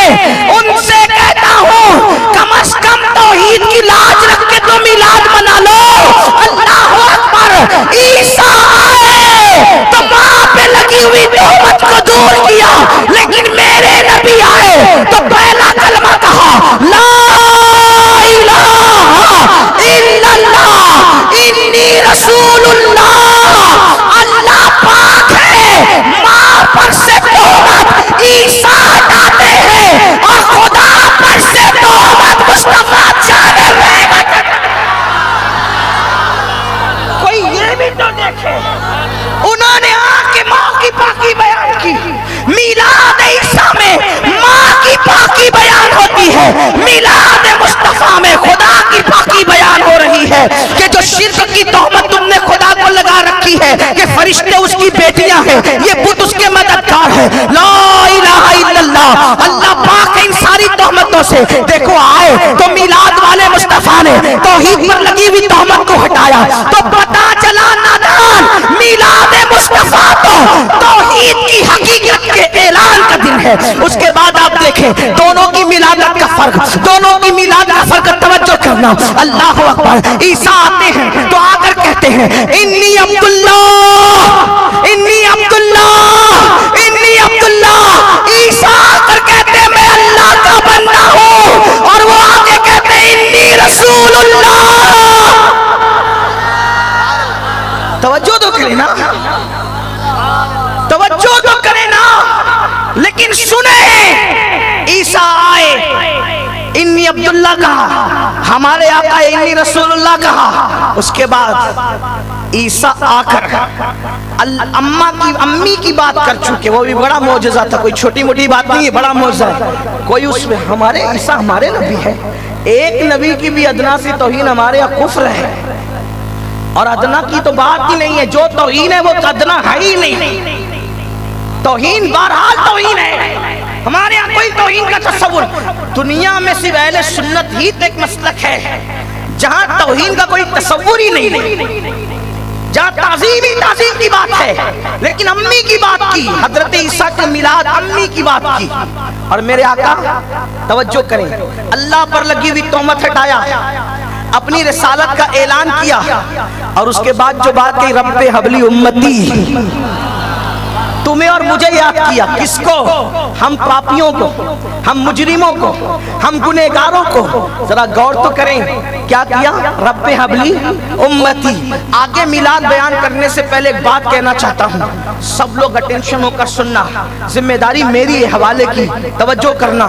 ان سے کہتا ہوں کم از کم توحید کی لاج رکھ کے تو میلاد منا لو. اللہ اکبر. عیسیٰ آئے تو ماں پہ لگی ہوئی تہمت کو دور کیا, لیکن میرے نبی آئے تو پہلا کلمہ کہا لا الہ الا اللہ انی رسول اللہ. اللہ پاک ہے, ماں پر سے تہمت عیسیٰ ہٹاتے ہیں, اور خدا پر سے تہمت مصطفیٰ جان رحمت. کوئی یہ بھی تو دیکھے, انہوں نے آ کے ماں کی پاکی بیان کی. میلاد عیسیٰ میں ماں کی پاکی بیان ہوتی ہے, میلاد مصطفیٰ میں خدا کی پاکی بیان ہو رہی ہے. کہ جو شرک کی تہمت تم نے خدا کو لگا رکھی ہے کہ فرشتے اس کی بیٹیاں ہیں, یہ بت اس کے مددگار ہے. لا الہ الا اللہ. اللہ پاک ہے ان ساری تہمتوں سے. دیکھو آئے تو میلاد والے مصطفیٰ نے توحید پر لگی ہوئی تہمت کو ہٹایا, تو پتا چلا نادان میلاد مصطفیٰ تو توحید کی حقیقت کے اعلان کا دن ہے. اس کے بعد آپ دیکھیں دونوں کی میلادت کا فرق, دونوں کی میلاد کا فرق. توجہ کرنا. اللہ اکبر. عیسیٰ آتے ہیں تو آ کر کہتے ہیں انی عبداللہ, انی عبداللہ, انی عبداللہ. عیسیٰ آ کر کہتے ہیں میں اللہ کا بندہ ہوں, اور وہ آگے کہتے ہیں انی رسول اللہ. توجہ تو کریں نا, توجہ تو کریں نا. لیکن سنیں, عیسیٰ آئے انی عبداللہ کہا, ہمارے آقا انی رسول اللہ کہا. اس کے بعد عیسیٰ آ کر امی کی بات کر چکے. وہ بھی بڑا معجزہ تھا, کوئی چھوٹی موٹی بات نہیں ہے, بڑا معجزہ ہے. کوئی اس میں ہمارے عیسیٰ ہمارے نبی ہے, ایک نبی کی بھی ادنا سی توہین ہمارے یہاں کفر ہے. اور ادنا کی تو بات ہی نہیں ہے، جو توہین ہے وہ ادنا ہے ہی نہیں۔ توہین بہرحال توہین ہے، ہمارے یہاں کوئی توہین کا تصور، دنیا میں صرف اہل سنت ہی ایک مسلک ہے جہاں توہین کا کوئی تصور ہی نہیں، جہاں تعظیم ہی تعظیم کی بات ہے۔ لیکن امی کی بات کی، حضرت عیسیٰ کے میلاد امی کی بات کی، اور میرے آقا توجہ کریں، اللہ پر لگی ہوئی تہمت ہٹایا، اپنی رسالت کا اعلان کیا، اور اس کے بعد جو بات کی رب حبلی امتی، تمہیں اور مجھے یاد کیا، کس کو؟ ہم پاپیوں کو، ہم مجرموں کو، ہم گنہگاروں کو۔ ذرا غور تو کریں کیا کیا؟ رب حبلی امتی۔ آگے میلاد بیان کرنے سے پہلے ایک بات کہنا چاہتا ہوں، سب لوگ اٹینشن ہو کر سننا، ذمہ داری میری ہے حوالے کی، توجہ کرنا۔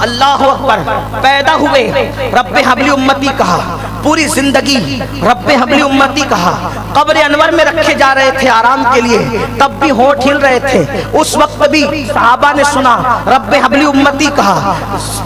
اللہ اکبر، پیدا ہوئے رب حبلی امتی کہا، پوری زندگی رب حبلی امتی کہا، قبر انور میں رکھے جا رہے تھے آرام کے لیے، تب بھی ہونٹ ہل رہے تھے، اس وقت بھی صحابہ نے سنا رب حبلی امتی کہا،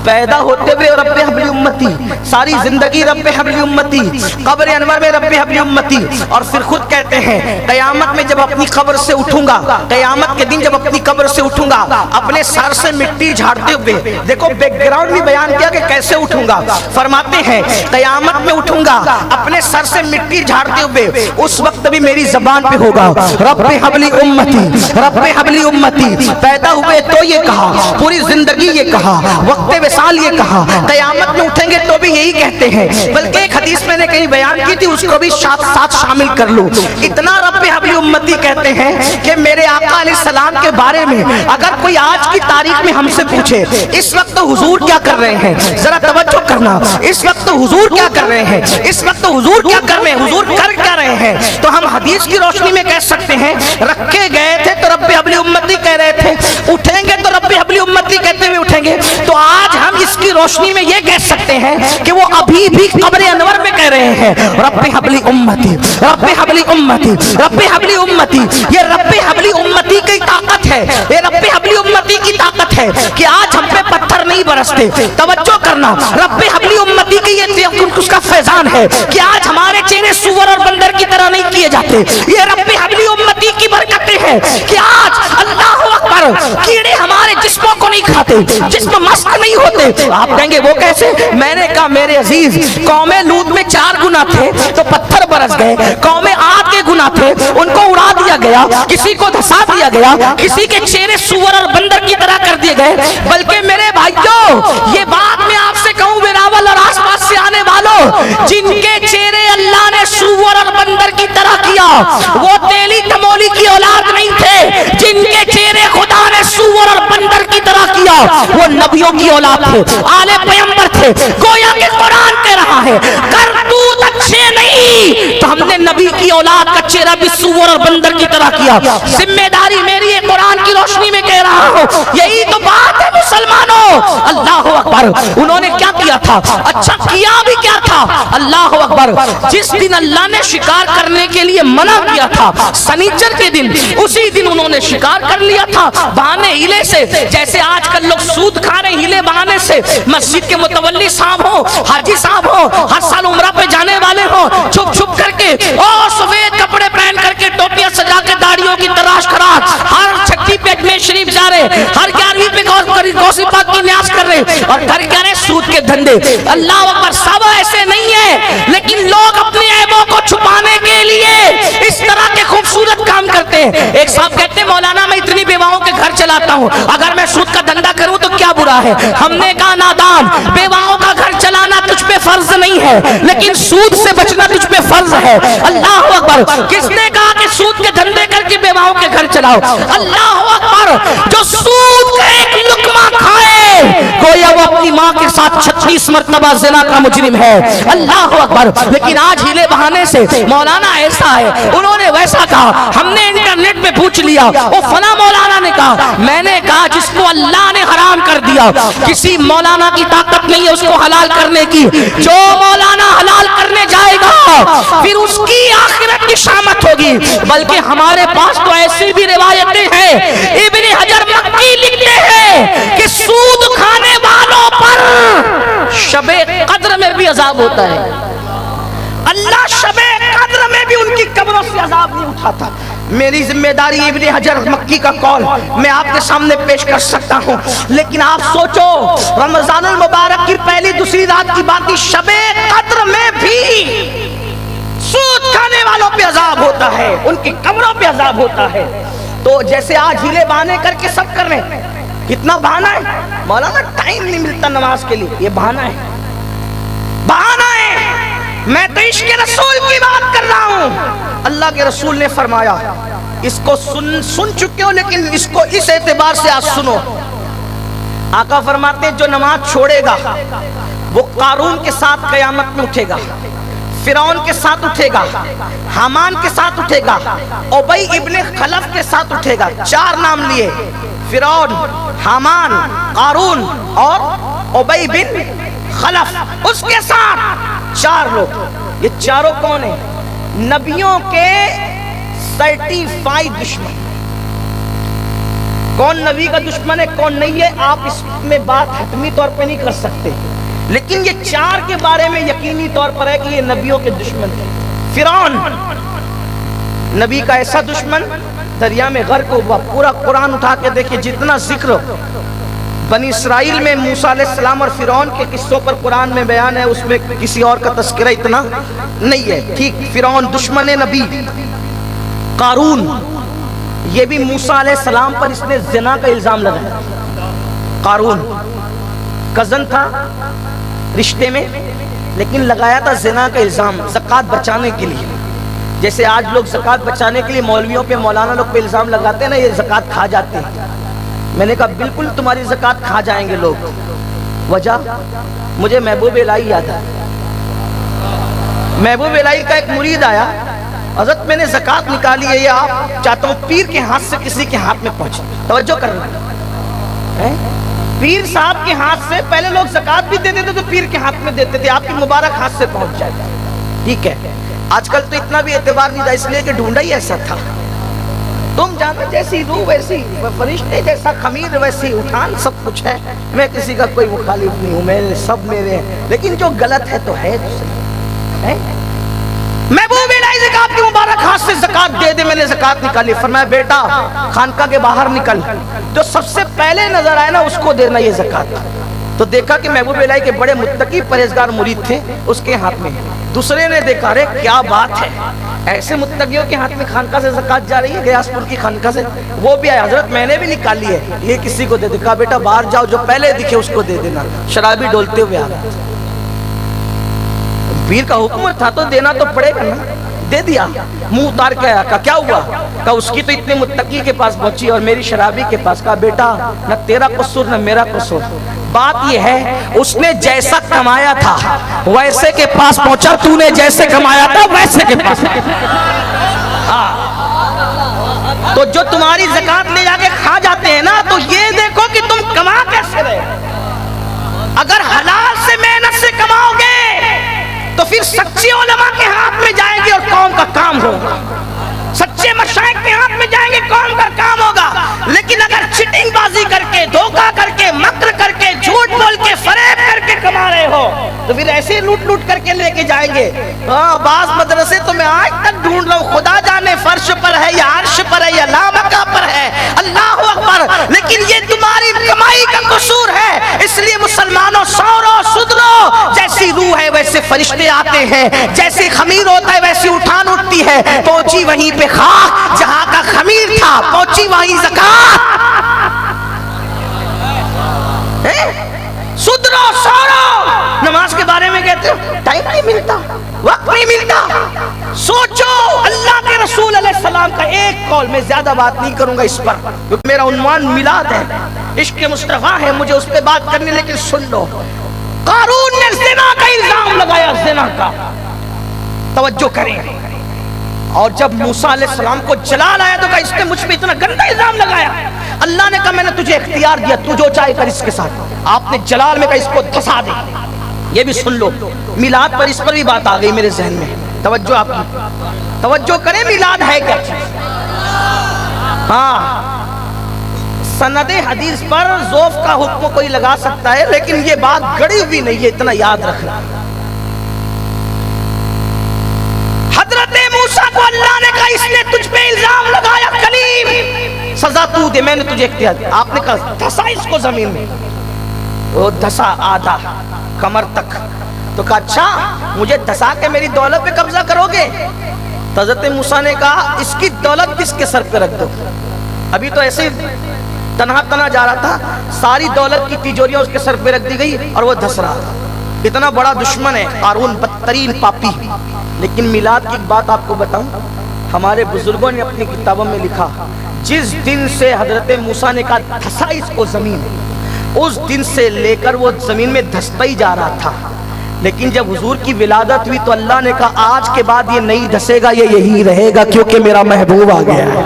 پیدا ہوتے ہوئے رب حبلی امتی، ساری زندگی رب حبلی امتی، قبر انور میں رب حبلی امتی، اور پھر خود کہتے ہیں قیامت میں جب اپنی قبر سے اٹھوں گا، قیامت کے دن جب اپنی قبر سے اٹھوں گا، اپنے سر سے مٹی جھاڑتے ہوئے، دیکھو بیک گراؤنڈ بھی بیان کیا کہ کیسے اٹھوں گا، فرماتے ہیں قیامت میں اٹھوں گا اپنے سر سے مٹی جھاڑتے ہوئے، اس وقت بھی میری زبان پہ ہوگا رب حبلی امتی، رب حبلی امتی۔ پیدا ہوئے تو یہ کہا، پوری زندگی یہ کہا، وقت وصال یہ کہا، قیامت میں اٹھیں گے تو بھی یہی کہتے ہیں، بلکہ ایک حدیث میں نے کہیں بیان کی تھی، اس کو بھی ساتھ شامل کر لوں۔ اتنا رب حبلی امتی کہتے ہیں کہ میرے آقا علیہ السلام کے بارے میں اگر کوئی آج کی تاریخ میں ہم سے پوچھے اس وقت حضور کیا کر رہے ہیں، ذرا توجہ کرنا، اس وقت حضور کیا کر رہے ہیں، اس وقت حضور کیا کر رہے ہیں، حضور کر کیا رہے ہیں، تو ہم حدیث کی روشنی میں کہہ سکتے ہیں رکھے گئے تھے تو رب حبلی امتی کہہ رہے تھے، اٹھیں گے تو رب حبلی امتی کہتے ہوئے اٹھیں گے، تو آج ہم اس کی روشنی میں یہ کہہ سکتے ہیں کہ وہ ابھی بھی قبر انور میں کہہ رہے ہیں رب حبلی امتی، رب حبلی امتی، رب حبلی امتی۔ یہ رب حبلی امتی کی طاقت ہے، یہ رب حبلی امتی کی طاقت ہے کہ آج ہم پہ پتھر نہیں برستے، توجہ کرنا، رب حبلی امتی کی یہ اس کا فیضان ہے کہ آج ہمارے چہرے سور اور بندر کی طرح نہیں کیے جاتے، یہ رب حبلی امتی کی برکتیں ہیں کہ آج اللہ اکبر کیڑے ہمارے جسموں کو نہیں کھاتے، جسم مست نہیں ہوتے۔ آپ کہیں گے وہ کیسے؟ میں نے کہا میرے عزیز، قوم لوط میں 4 گناہ تھے تو پتھر برس گئے، قوم عاد کے گناہ تھے ان کو اڑا دیا گیا، کسی کو دھسا دیا گیا، کسی کے چہرے سور اور بندر کی طرح کر دیے گئے، بلکہ میرے بھائیوں یہ بات میں آپ سے کہوں ویراول اور آس پاس سے آنے والوں، جن کے چہرے اللہ نے سور اور بندر کی طرح کیا وہ تیلی تمولی کی اولاد نہیں تھے، جن کے چہرے خدا نے سور اور بندر کی طرح کیا وہ نبیوں کی اولاد تھے، آل پیغمبر تھے۔ گویا کہ قرآن کہہ رہا ہے کرتوت اچھے نہیں تو ہم نے نبی کی اولاد کا چہرہ بھی سور اور بندر کی طرح کیا۔ ذمہ داری میری ہے، قرآن کی روشنی میں کہہ رہا ہوں، یہی تو بات ہے مسلمانوں۔ اللہ اکبر، انہوں نے کیا کیا تھا؟ اچھا کیا بھی کیا تھا؟ اللہ اکبر، جس دن اللہ نے شکار کرنے کے لیے منع کیا تھا سنیچر کے دن، اسی دن انہوں نے شکار کر لیا تھا بہانے ہیلے سے، جیسے آج کل لوگ سود کھا رہے ہیلے بہانے سے۔ مسجد کے متولی صاحب ہوں، حاجی صاحب ہوں، ہر سال عمرہ پہ جانے والے ہوں، چھپ چھپ کر کے اور سفید کپڑے پہن کر کے ٹوپیاں سجا کے داڑیوں کی تراش خراش، ہر چھٹی پہ اجمیر شریف جا رہے، ہر 11ویں پہ غوث پاک کی نیاز کر رہے اور گھر کہہ رہے سود کے دھندے۔ اللہ اکبر، سب ایسے نہیں ہے، لیکن لوگ اپنے عیبوں کو چھپانے کے لیے اس طرح کے خوبصورت کام کرتے ہیں۔ ایک صاحب کہتے ہیں مولانا میں اتنی بیواؤں کے گھر چلاتا ہوں، اگر میں سود کا دھندا کروں تو کیا برا ہے؟ ہم نے کہا نادان، بیواؤں کا گھر چلانا تجھ پہ فرض نہیں ہے، لیکن سود سے بچنا تجھ پہ فرض ہے۔ اللہ اکبر، کس نے کہا کہ سود کے دھندے کر کے بیواؤں کے گھر چلاؤ؟ اللہ اکبر، جو سود کا ایک لقمہ کھائے گویا وہ اپنی ماں کے ساتھ 36 مرتبہ زنا کا مجرم ہے۔ اللہ اکبر، لیکن آج ہیلے بہانے سے مولانا ایسا ہے، انہوں نے ویسا کہا، ہم نے انٹرنیٹ پہ پوچھ لیا، وہ فلاں مولانا نے کہا، میں نے کہا جس کو اللہ نے حرام کر دیا کسی مولانا کی طاقت نہیں ہے اس کو حلال کرنے کی، جو مولانا حلال کرنے جائے گا پھر اس کی آخرت کی شامت ہوگی۔ بلکہ ہمارے پاس تو ایسی بھی روایتیں ہیں، ابن حجر مکی لکھتے ہیں کہ سود کھانے والوں پر شب قدر میں بھی عذاب ہوتا ہے، اللہ شب قدر میں بھی اٹھاتا. میری ذمہ داری ابن حجر مکی کا قول میں آپ کے سامنے پیش کر سکتا ہوں، لیکن آپ سوچو رمضان المبارک کی پہلی دوسری رات کی بات، شب قدر میں بھی سود کھانے والوں پہ عذاب ہوتا ہے، ان کی قبروں پہ عذاب ہوتا ہے. تو جیسے آج ہیلے بہانے کر کے سب کر رہے ہیں، کتنا بہانہ ہے مولانا، ٹائم نہیں ملتا نماز کے لیے، یہ بہانہ ہے، بہانہ ہے. میں تو عشق رسول کی بات کر رہا ہوں. اللہ کے رسول نے فرمایا، اس کو سن چکے ہو لیکن اس کو اس اعتبار سے آج سنو. آقا فرماتے ہیں جو نماز چھوڑے گا وہ قارون کے ساتھ قیامت میں اٹھے گا، فرعون کے ساتھ اٹھے گا، حامان کے ساتھ اٹھے گا، ابی ابن خلف کے ساتھ اٹھے گا. 4 نام لیے، فرعون، حامان، قارون اور ابی بن خلف. اس کے ساتھ 4 لوگ. یہ چاروں کون ہیں؟ نبیوں کے سرٹیفائیڈ دشمن. کون نبی کا دشمن ہے کون نہیں ہے آپ اس میں بات حتمی طور پہ نہیں کر سکتے، لیکن یہ 4 کے بارے میں یقینی طور پر ہے کہ یہ نبیوں کے دشمن تھے. فرعون نبی کا ایسا دشمن، دریا میں غرق ہوا. پورا قرآن اٹھا کے دیکھیں، جتنا ذکر بنی اسرائیل میں موسیٰ علیہ السلام اور فرعون کے قصوں پر قرآن میں بیان ہے، اس میں کسی اور کا تذکرہ اتنا نہیں ہے. ٹھیک، فرعون دشمن نبی. قارون یہ بھی موسیٰ علیہ السلام پر اس نے زنا کا الزام لگایا. قارون کزن تھا رشتے میں، لیکن لگایا تھا زنا کا الزام زکوٰۃ بچانے کے لیے. جیسے آج لوگ زکوٰۃ بچانے کے لیے مولویوں پہ مولانا لوگ پہ الزام لگاتے ہیں نا، یہ زکوٰۃ کھا جاتے ہیں. میں نے کہا بالکل تمہاری زکوٰۃ کھا جائیں گے لوگ. وجہ مجھے محبوب الہی یاد ہے. محبوب الہی کا ایک مرید آیا، حضرت میں نے زکوٰۃ نکالی ہے، یہ آپ چاہتا ہوں پیر کے ہاتھ سے کسی کے ہاتھ میں پہنچے. توجہ کرنا، پیر صاحب کے ہاتھ سے پہلے لوگ زکوٰۃ بھی دیتے تھے تو پیر کے ہاتھ میں دیتے تھے، آپ کے مبارک ہاتھ سے پہنچ جائے. ٹھیک ہے، آج کل تو اتنا بھی اعتبار نہیں تھا، اس لیے کہ ڈھونڈا ہی ایسا تھا. تم جانا جیسی روح ویسی فرشتے جیسا خمیر ویسی اٹھان، سب کچھ ہے. میں کسی کا کوئی مخالف نہیں ہوں، میں سب میرے ہیں، لیکن جو غلط ہے تو ہے دوسرے. محبوب الہی سے کہا آپ کے مبارک ہاتھ سے زکوٰۃ دے دے. میں نے زکوٰۃ نکالی. فرمایا بیٹا خانقاہ کے باہر نکل، جو سب سے پہلے نظر آئے نا اس کو دینا یہ زکوٰۃ. تو دیکھا کہ محبوب الہی کے بڑے متقی پرہیزگار مرید تھے، اس کے ہاتھ میں. دوسرے نے دیکھا رے کیا بات ہے، ایسے متقیوں کے ہاتھ میں خانقاہ سے زکوٰۃ جا رہی ہے، غیاث پور کی خانقاہ سے. وہ بھی آیا، حضرت میں نے بھی نکالی ہے، یہ کسی کو دے دے. کہا بیٹا باہر جاؤ، جو پہلے دکھے اس کو دے دینا. شرابی ڈولتے ہوئے آ گئے. پیر کا حکم تھا تو دینا تو پڑے گا نا. دے دیا. منہ اتار کے آیا. کہا کیا ہوا؟ کہا اس کی تو اتنے متقی کے پاس پہنچی اور میری شرابی کے پاس. کہا بیٹا نہ تیرا قصور نہ میرا قصور، بات یہ ہے اس نے جیسا کمایا تھا ویسے کے پاس پہنچا، تو نے جیسے کمایا تھا ویسے کے پاس. تو جو تمہاری زکوٰۃ لے جا کے کھا جاتے ہیں نا، تو یہ دیکھو کہ تم کما کیسے رہے. اگر حلال سے محنت سے کماؤ گے تو پھر سچے علماء کے ہاتھ میں جائیں گے اور قوم کا کام ہوگا. سچے مشائخ کے ہاتھ میں جائیں گے، قوم کا کام ہوگا. لیکن اگر چٹنگ بازی کر کے، دھوکہ کر کے، مکر کر کے، جھوٹ بول کے، فریب کر کے کما رہے ہو تو پھر ایسے لوٹ لوٹ کر کے لے کے جائیں گے. بعض مدرسے تو میں آج تک ڈھونڈ رہا ہوں، خدا جانے فرش پر ہے یا عرش پر ہے یا لامکہ پر ہے، اللہ اکبر. لیکن یہ تمہاری کمائی کا قصور ہے. اس لیے مسلمانوں سورو سدھرو. جیسی روح ہے ویسے فرشتے آتے ہیں، جیسے خمیر ہوتا ہے ویسی اٹھان اٹھتی ہے. پہنچی وہیں پہ خاک جہاں کا خمیر تھا، پہنچی وہیں زکوٰۃ. سدھرو سورو. نماز کے بارے میں کہتے ہو ٹائم نہیں ملتا، وقت نہیں ملتا. سوچو اللہ کے رسول علیہ السلام کا ایک قول، میں زیادہ بات نہیں کروں گا اس پر کیونکہ میرا عنوان میلاد ہے، عشق مصطفیٰ ہے، مجھے اس پہ بات کرنی. لیکن سن لو، قارون نے زنا کا الزام لگایا، زنا کا. توجہ کریں. اور جب موسیٰ علیہ السلام کو جلال آیا تو کہا اس نے مجھ پہ اتنا گندا الزام لگایا. اللہ نے کہا میں نے تجھے اختیار دیا، تو جو چاہے کر اس کے ساتھ. آپ نے جلال میں کہا اس کو دھسا دے. یہ بھی سن لو، میلاد پر اس پر بھی بات آ گئی میرے ذہن میں. توجہ آپ کی، توجہ کریں. میلاد ہے کیا چیز؟ ہاں، سند حدیث پر ذوف کا حکم کوئی لگا سکتا ہے، لیکن یہ بات گڑی ہوئی نہیں ہے، اتنا یاد رکھنا. حضرت موسیٰ کو اللہ نے کہا اس نے تجھ پہ الزام لگایا کلیم، سزا تو دے، میں نے تجھے اختیار دیا۔ آپ نے کہا دھسا اس کو زمین میں، وہ دھسا آدھا کمر تک، تو کہا اچھا مجھے دھسا کے میری دولت پہ قبضہ کرو گے؟ حضرت موسیٰ نے کہا اس کی دولت کس کے سر پہ رکھ دو، ابھی تو ایسے تنہا جا رہا تھا، ساری دولت کی تجوریاں اس کے سر پہ رکھ دی گئی اور وہ دھس رہا تھا۔ اتنا بڑا دشمن ہے قارون، بدترین پاپی۔ لیکن میلاد کی ایک بات آپ کو بتاؤں، ہمارے بزرگوں نے اپنی کتابوں میں لکھا جس دن سے حضرت موسیٰ نے کہا دھسا اس کو زمین، اس دن سے لے کر وہ زمین میں دھستا ہی جا رہا تھا۔ لیکن جب حضور کی ولادت ہوئی تو اللہ نے کہا آج کے بعد یہ نہیں دھسے گا، یہ یہی رہے گا کیونکہ میرا محبوب آ گیا ہے۔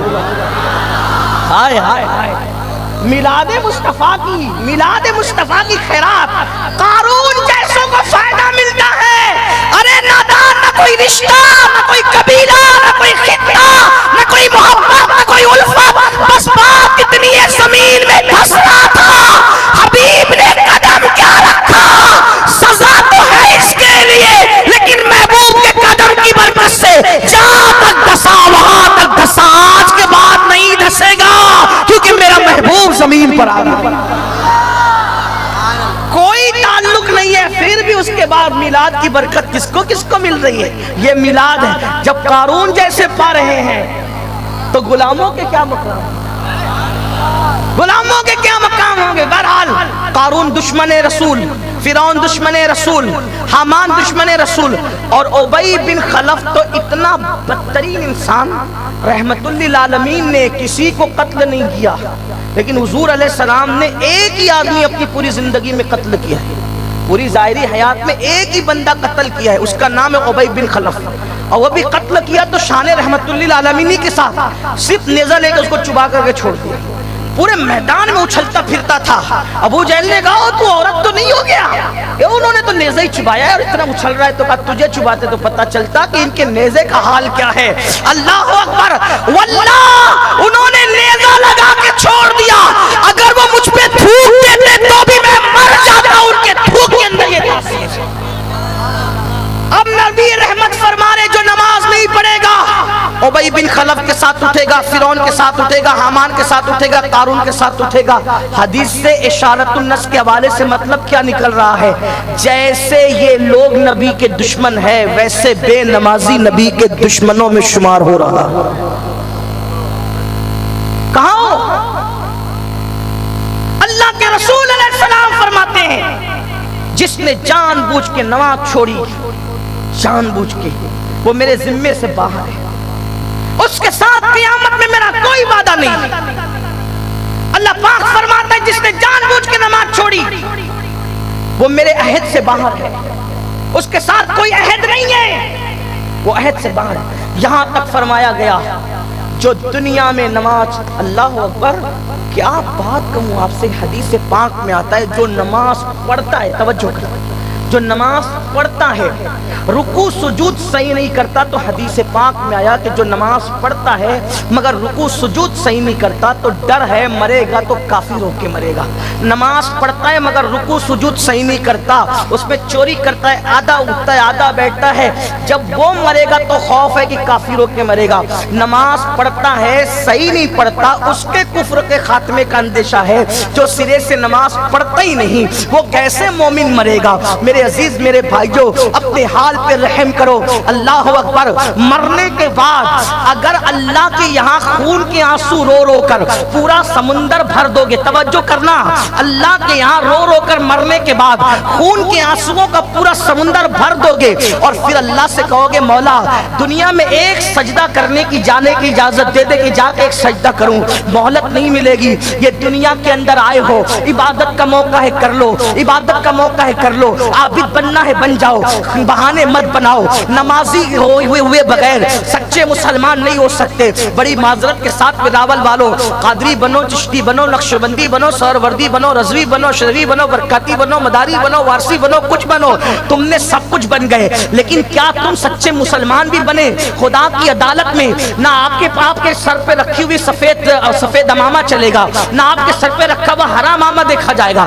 ہائے ہائے ہائے، میلاد مصطفیٰ کی خیرات قارون جیسوں کو فائدہ ملتا ہے۔ ارے نادان، نہ کوئی رشتہ، نہ کوئی قبیلہ، نہ کوئی خطہ، نہ کوئی محبت، نہ کوئی الفت، بس بات اتنی ہے زمین میں دھس رہا تھا، حبیب نے قدم کیا رکھا، سزا تو ہے اس کے لیے لیکن محبوب کے قدم کی برکت سے جہاں تک دھسا وہاں تک دھسا، آج کے بعد نہیں دھسے گا کیونکہ میرا محبوب زمین پر آ رہا۔ کوئی تعلق نہیں ہے، پھر بھی اس کے بعد میلاد کی برکت کس کو مل رہی ہے؟ یہ میلاد ہے۔ جب قارون جیسے پا رہے ہیں تو غلاموں کے کیا مقام، غلاموں کے کیا مقام ہوں گے؟ بہرحال قارون دشمن رسول، فرعون دشمن رسول، حامان دشمن رسول، اور ابی بن خلف تو اتنا بدترین انسان، رحمت للعالمین نے کسی کو قتل نہیں کیا، لیکن حضور علیہ السلام نے ایک ہی آدمی اپنی پوری زندگی میں قتل کیا ہے، پوری ظاہری حیات میں ایک ہی بندہ قتل کیا ہے، اس کا نام ہے ابی بن خلف، اور وہ بھی قتل کیا تو شان رحمت للعالمین کے ساتھ، صرف نیزہ لے کے اس کو چبا کر کے چھوڑ دیا، پورے میدان میں اچھلتا پھرتا تھا۔ ابو جہل نے کہا تو عورت تو نہیں ہو گیا، انہوں نے تو نیزہ ہی چبایا ہے اور اتنا اچھل رہا ہے، تو کہا تجھے چباتے تو پتہ چلتا کہ ان کے نیزے کا حال کیا ہے۔ اللہ اکبر، واللہ انہوں نے نیزہ لگا کے چھوڑ دیا، اگر وہ مجھ پہ تھوک دیتے تو بھی میں مر جاتا، ان کے تھوک کے اندر یہ تاثیر۔ اب نبی رحمت فرما رہے جو نماز نہیں پڑھے گا ابی بن خلف کے ساتھ اٹھے گا، فرعون کے ساتھ اٹھے گا، حامان کے ساتھ اٹھے گا، قارون کے ساتھ اٹھے گا۔ حدیث سے اشارت النص کے حوالے سے مطلب کیا نکل رہا ہے؟ جیسے یہ لوگ نبی کے دشمن ہے ویسے بے نمازی نبی کے دشمنوں میں شمار ہو رہا۔ کہاں ہو؟ اللہ کے رسول علیہ السلام فرماتے ہیں جس نے جان بوجھ کے نماز چھوڑی، جان بوجھ کے، وہ میرے ذمے سے باہر ہے، اس کے ساتھ قیامت میں میرا کوئی وعدہ نہیں۔ اللہ پاک فرماتا ہے جس نے جان بوجھ کے نماز چھوڑی وہ میرے عہد سے باہر ہے، اس کے ساتھ کوئی عہد نہیں ہے، وہ عہد سے باہر ہے۔ یہاں تک فرمایا گیا جو دنیا میں نماز، اللہ اکبر، کیا بات کہوں آپ سے، حدیث پاک میں آتا ہے جو نماز پڑھتا ہے، توجہ کریں، جو نماز پڑھتا ہے رکوع سجود صحیح نہیں کرتا، تو حدیث پاک میں آیا کہ جو نماز پڑھتا ہے مگر رکوع سجود صحیح نہیں کرتا تو ڈر ہے مرے گا تو کافر ہو کے مرے گا۔ نماز پڑھتا ہے مگر رکوع سجود صحیح نہیں کرتا، اس میں چوری کرتا ہے، آدھا اٹھتا ہے آدھا بیٹھتا ہے، جب وہ مرے گا تو خوف ہے کہ کافر ہو کے مرے گا۔ نماز پڑھتا ہے صحیح نہیں پڑھتا، اس کے کفر کے خاتمے کا اندیشہ ہے۔ جو سرے سے نماز پڑھتا ہی نہیں وہ کیسے مومن مرے گا؟ میرے عزیز، میرے بھائیوں، اپنے حال پہ رحم کرو۔ اللہ اکبر، مرنے کے بعد اگر اللہ کے یہاں خون کے آنسو رو رو کر پورا سمندر بھر دو گے، توجہ کرنا، اللہ کے یہاں رو رو کر مرنے کے بعد خون کے آنسوؤں کا پورا سمندر بھر دو گے اور پھر اللہ سے کہو گے مولا دنیا میں ایک سجدہ کرنے کی جانے کی اجازت دے دے کہ جا کے ایک سجدہ کروں، مہلت نہیں ملے گی۔ یہ دنیا کے اندر آئے ہو، عبادت کا موقع ہے کر لو، عبادت کا موقع ہے کر لو، عابد بننا ہے بن جاؤ، بہانے مت بناؤ۔ نمازی ہوئے بغیر سچے مسلمان نہیں ہو سکتے۔ بڑی معذرت کے ساتھ راول والو، قادری بنو، چشتی بنو، نقشبندی بنو، سہروردی بنو، رضوی بنو، شذوی بنو، برکاتی بنو، مداری بنو، وارسی بنو، کچھ بنو، تم نے سب کچھ بن گئے، لیکن کیا تم سچے مسلمان بھی بنے؟ خدا کی عدالت میں نہ آپ کے سر پہ رکھی ہوئی سفید امامہ چلے گا، نہ آپ کے سر پہ رکھا ہوا ہرا امامہ دیکھا جائے گا،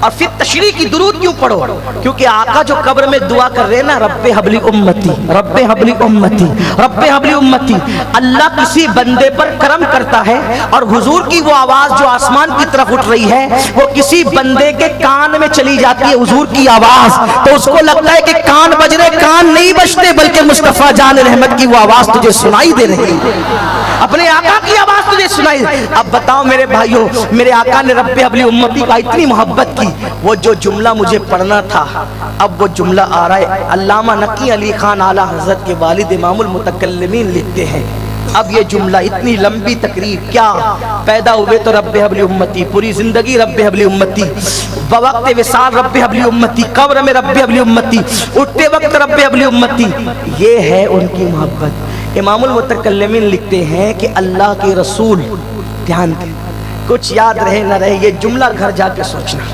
اور پھر تشریح کی درود کیوں پڑھو؟ کیونکہ آقا جو قبر میں دعا کر رہے ہیں نا، رب حبلی امتی، رب حبلی امتی، رب حبلی امتی، اللہ کسی بندے پر کرم کرتا ہے اور حضور کی وہ آواز جو آسمان کی طرف اٹھ رہی ہے وہ کسی بندے کے کان میں چلی جاتی ہے، حضور کی آواز، تو اس کو لگتا ہے کہ کان بج رہے، کان نہیں بجتے بلکہ مصطفیٰ جان رحمت کی وہ آواز تجھے سنائی دے رہی ہے، اپنے آقا کی آواز تجھے سنائی۔ اب بتاؤ میرے بھائیوں، میرے آقا نے رب حبلی امتی کا اتنی محبت کی، وہ جو جملہ مجھے پڑھنا تھا اب وہ جملہ آ رہا ہے۔ علامہ نقی علی خان اعلیٰ حضرت کے والد امام المتکلمین لکھتے ہیں، اب یہ جملہ اتنی لمبی تقریر کیا، پیدا ہوئے تو رب حبلی امتی، پوری زندگی رب حبلی امتی، بوقت وصال رب حبلی امتی، قبر میں رب حبلی امتی، اٹھتے وقت رب حبلی امتی، یہ ہے ان کی محبت۔ امام المتکلمین لکھتے ہیں کہ اللہ کے رسول، دھیان دیں کچھ یاد رہے نہ رہے یہ جملہ گھر جا کے سوچنا،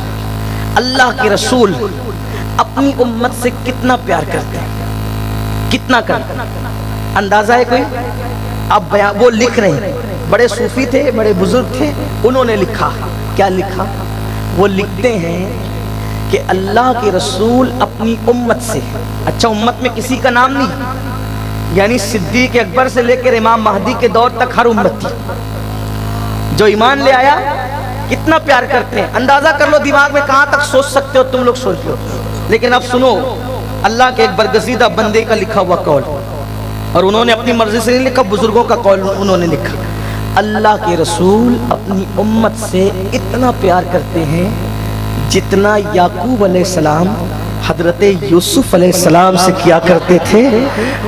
اللہ کے رسول اپنی امت سے کتنا پیار کرتے ہیں، کتنا کرتے ہیں، اندازہ ہے کوئی؟ اب وہ لکھ رہے ہیں، بڑے صوفی تھے، بڑے بزرگ تھے، انہوں نے لکھا، کیا لکھا؟ وہ لکھتے ہیں کہ اللہ کے رسول اپنی امت سے، اچھا امت میں کسی کا نام نہیں، یعنی صدیق اکبر سے لے کر امام مہدی کے دور تک ہر امتی جو ایمان لے آیا کتنا پیار کرتے ہیں، اندازہ کر لو دماغ میں کہاں تک سوچ سکتے ہو تم لوگ، سوچ لو۔ لیکن اب سنو اللہ کے ایک برگزیدہ بندے کا لکھا ہوا قول، اور انہوں نے اپنی مرضی سے نہیں لکھا، بزرگوں کا قول انہوں نے لکھا، اللہ کے رسول اپنی امت سے اتنا پیار کرتے ہیں جتنا یعقوب علیہ السلام حضرت یوسف علیہ السلام سے کیا کرتے تھے،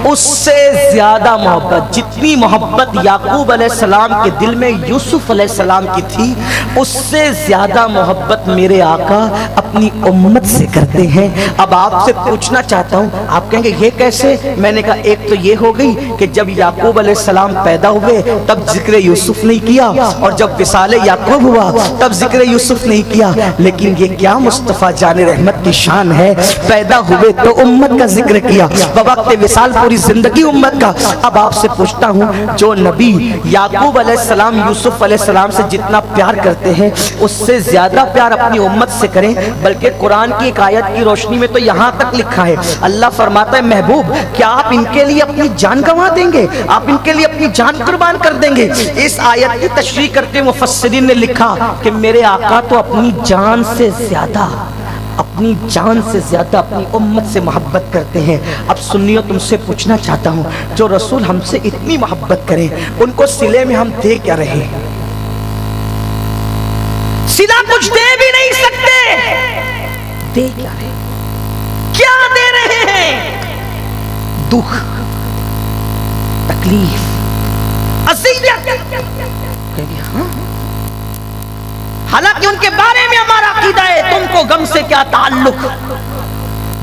اس سے زیادہ محبت، جتنی محبت یعقوب علیہ السلام کے دل میں یوسف علیہ السلام کی تھی، اس سے زیادہ محبت میرے آقا اپنی امت سے کرتے ہیں۔ اب آپ سے پوچھنا چاہتا ہوں، آپ کہیں گے یہ کیسے؟ میں نے کہا ایک تو یہ ہو گئی کہ جب یعقوب علیہ السلام پیدا ہوئے تب ذکر یوسف نہیں کیا، اور جب وصال یعقوب ہوا تب ذکر یوسف نہیں کیا، لیکن یہ کیا مصطفیٰ جان رحمت کی شان ہے، پیدا ہوئے تو امت کا ذکر کیا، بوقت وصال پوری زندگی امت کا۔ اب آپ سے پوچھتا ہوں، جو نبی یعقوب علیہ السلام یوسف علیہ السلام سے جتنا پیار کرتے ہیں اس سے زیادہ پیار اپنی امت سے کریں، بلکہ قرآن کی ایک آیت کی روشنی میں تو یہاں تک لکھا ہے، اللہ فرماتا ہے محبوب کیا آپ ان کے لیے اپنی جان گنوا دیں گے، آپ ان کے لیے اپنی جان قربان کر دیں گے؟ اس آیت کی تشریح کرتے مفسرین نے لکھا کہ میرے آقا تو اپنی جان سے زیادہ، اپنی جان سے زیادہ اپنی امت سے محبت کرتے ہیں۔ اب سنیو تم سے پوچھنا چاہتا ہوں، جو رسول ہم سے اتنی محبت کریں ان کو صلے میں ہم دے کیا رہے ہیں؟ صلہ کچھ دے بھی نہیں سکتے، دے کیا رہے؟ کیا دے رہے ہیں؟ دکھ، تکلیف، اذیت، ہاں، حالانکہ ان کے بارے میں ہمارا عقیدہ ہے تم کو غم سے کیا تعلق،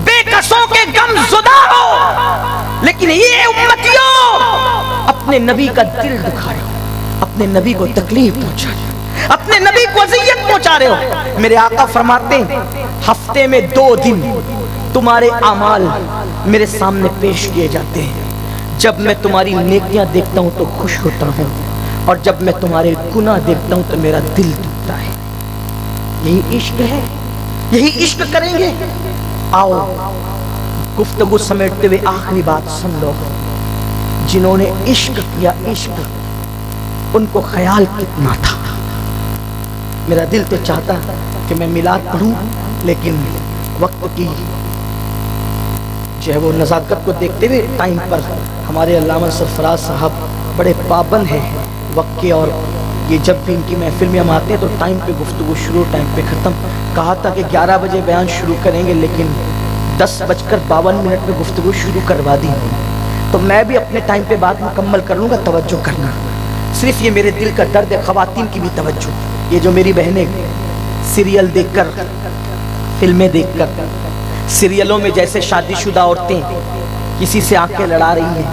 بے کسوں کے غم زدہ ہو، لیکن یہ امتیوں اپنے نبی کا دل دکھا رہے ہو، اپنے نبی کو تکلیف پہنچا رہے ہو، اپنے نبی کو اذیت پہنچا رہے ہو۔ میرے آقا فرماتے ہیں ہفتے میں 2 دن تمہارے اعمال میرے سامنے پیش کیے جاتے ہیں، جب میں تمہاری نیکیاں دیکھتا ہوں تو خوش ہوتا ہوں، اور جب میں تمہارے گناہ دیکھتا ہوں تو میرا دل ٹوٹتا ہے۔ یہی عشق ہے، یہی عشق کریں گے۔ آؤ گفتگو سمیٹتے ہوئے آخری بات سن لو، جنہوں نے عشق کیا، عشق ان کو خیال کتنا تھا۔ میرا دل تو چاہتا کہ میں میلاد پڑھوں، لیکن وقت کی جو ہے وہ نزاکت کو دیکھتے ہوئے ٹائم پر ہمارے علامہ سرفراز صاحب بڑے پابند ہیں وقت کے، اور یہ جب بھی ان کی محفل میں ہم آتے ہیں تو ٹائم پہ گفتگو شروع، ٹائم پہ ختم۔ کہا تھا کہ 11 بجے بیان شروع کریں گے، لیکن 10:52 میں گفتگو شروع کروا دی، تو میں بھی اپنے ٹائم پہ بات مکمل کر لوں گا۔ توجہ کرنا، صرف یہ میرے دل کا درد ہے، خواتین کی بھی توجہ۔ یہ جو میری بہنیں سیریل دیکھ کر، فلمیں دیکھ کر، سیریلوں میں جیسے شادی شدہ عورتیں کسی سے آنکھیں لڑا رہی ہیں،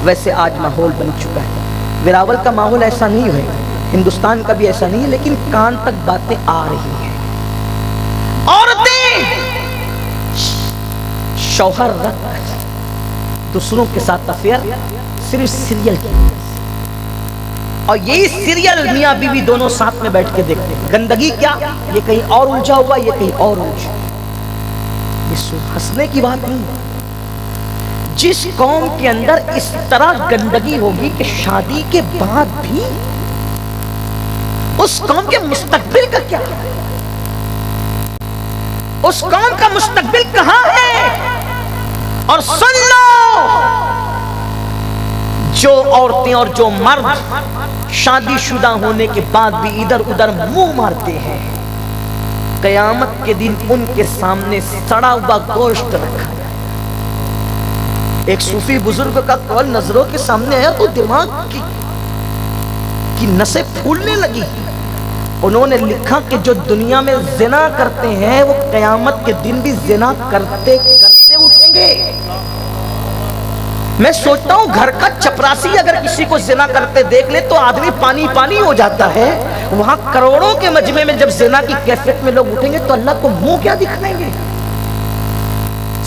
ویسے آج ماحول بن چکا ہے۔ وراول کا ماحول ایسا نہیں ہے، ہندوستان کا بھی ایسا نہیں ہے، لیکن کان تک باتیں آ رہی ہیں۔ عورتیں شوہر رکھ کر، دوسروں کے ساتھ افیئر صرف سیریل کی وجہ سے، اور یہی سیریل میاں بیوی دونوں ساتھ میں بیٹھ کے دیکھتے ہیں. گندگی کیا؟ یہ کہیں اور الجھا ہوا، یہ کہیں اور الجھا. یہ ہنسنے کی بات نہیں. جس قوم کے اندر اس طرح گندگی ہوگی کہ شادی کے بعد بھی اس قوم کے مستقبل کا کیا ہے؟ اس قوم کا مستقبل کہاں ہے؟ اور سن لو، جو عورتیں اور جو مرد شادی شدہ ہونے کے بعد بھی ادھر ادھر منہ مارتے ہیں، قیامت کے دن ان کے سامنے سڑا ہوا گوشت رکھا جائے. ایک صوفی بزرگ کا قول نظروں کے سامنے آیا تو دماغ کی نسیں پھولنے لگی. انہوں نے لکھا کہ جو دنیا میں زنا کرتے ہیں وہ قیامت کے دن بھی زنا کرتے کرتے اٹھیں گے. میں سوچتا ہوں گھر کا چپراسی اگر کسی کو زنا کرتے دیکھ لے تو آدمی پانی پانی ہو جاتا ہے. وہاں کروڑوں کے مجمع میں جب زنا کی کیفیت میں لوگ اٹھیں گے تو اللہ کو منہ کیا دکھائیں گے؟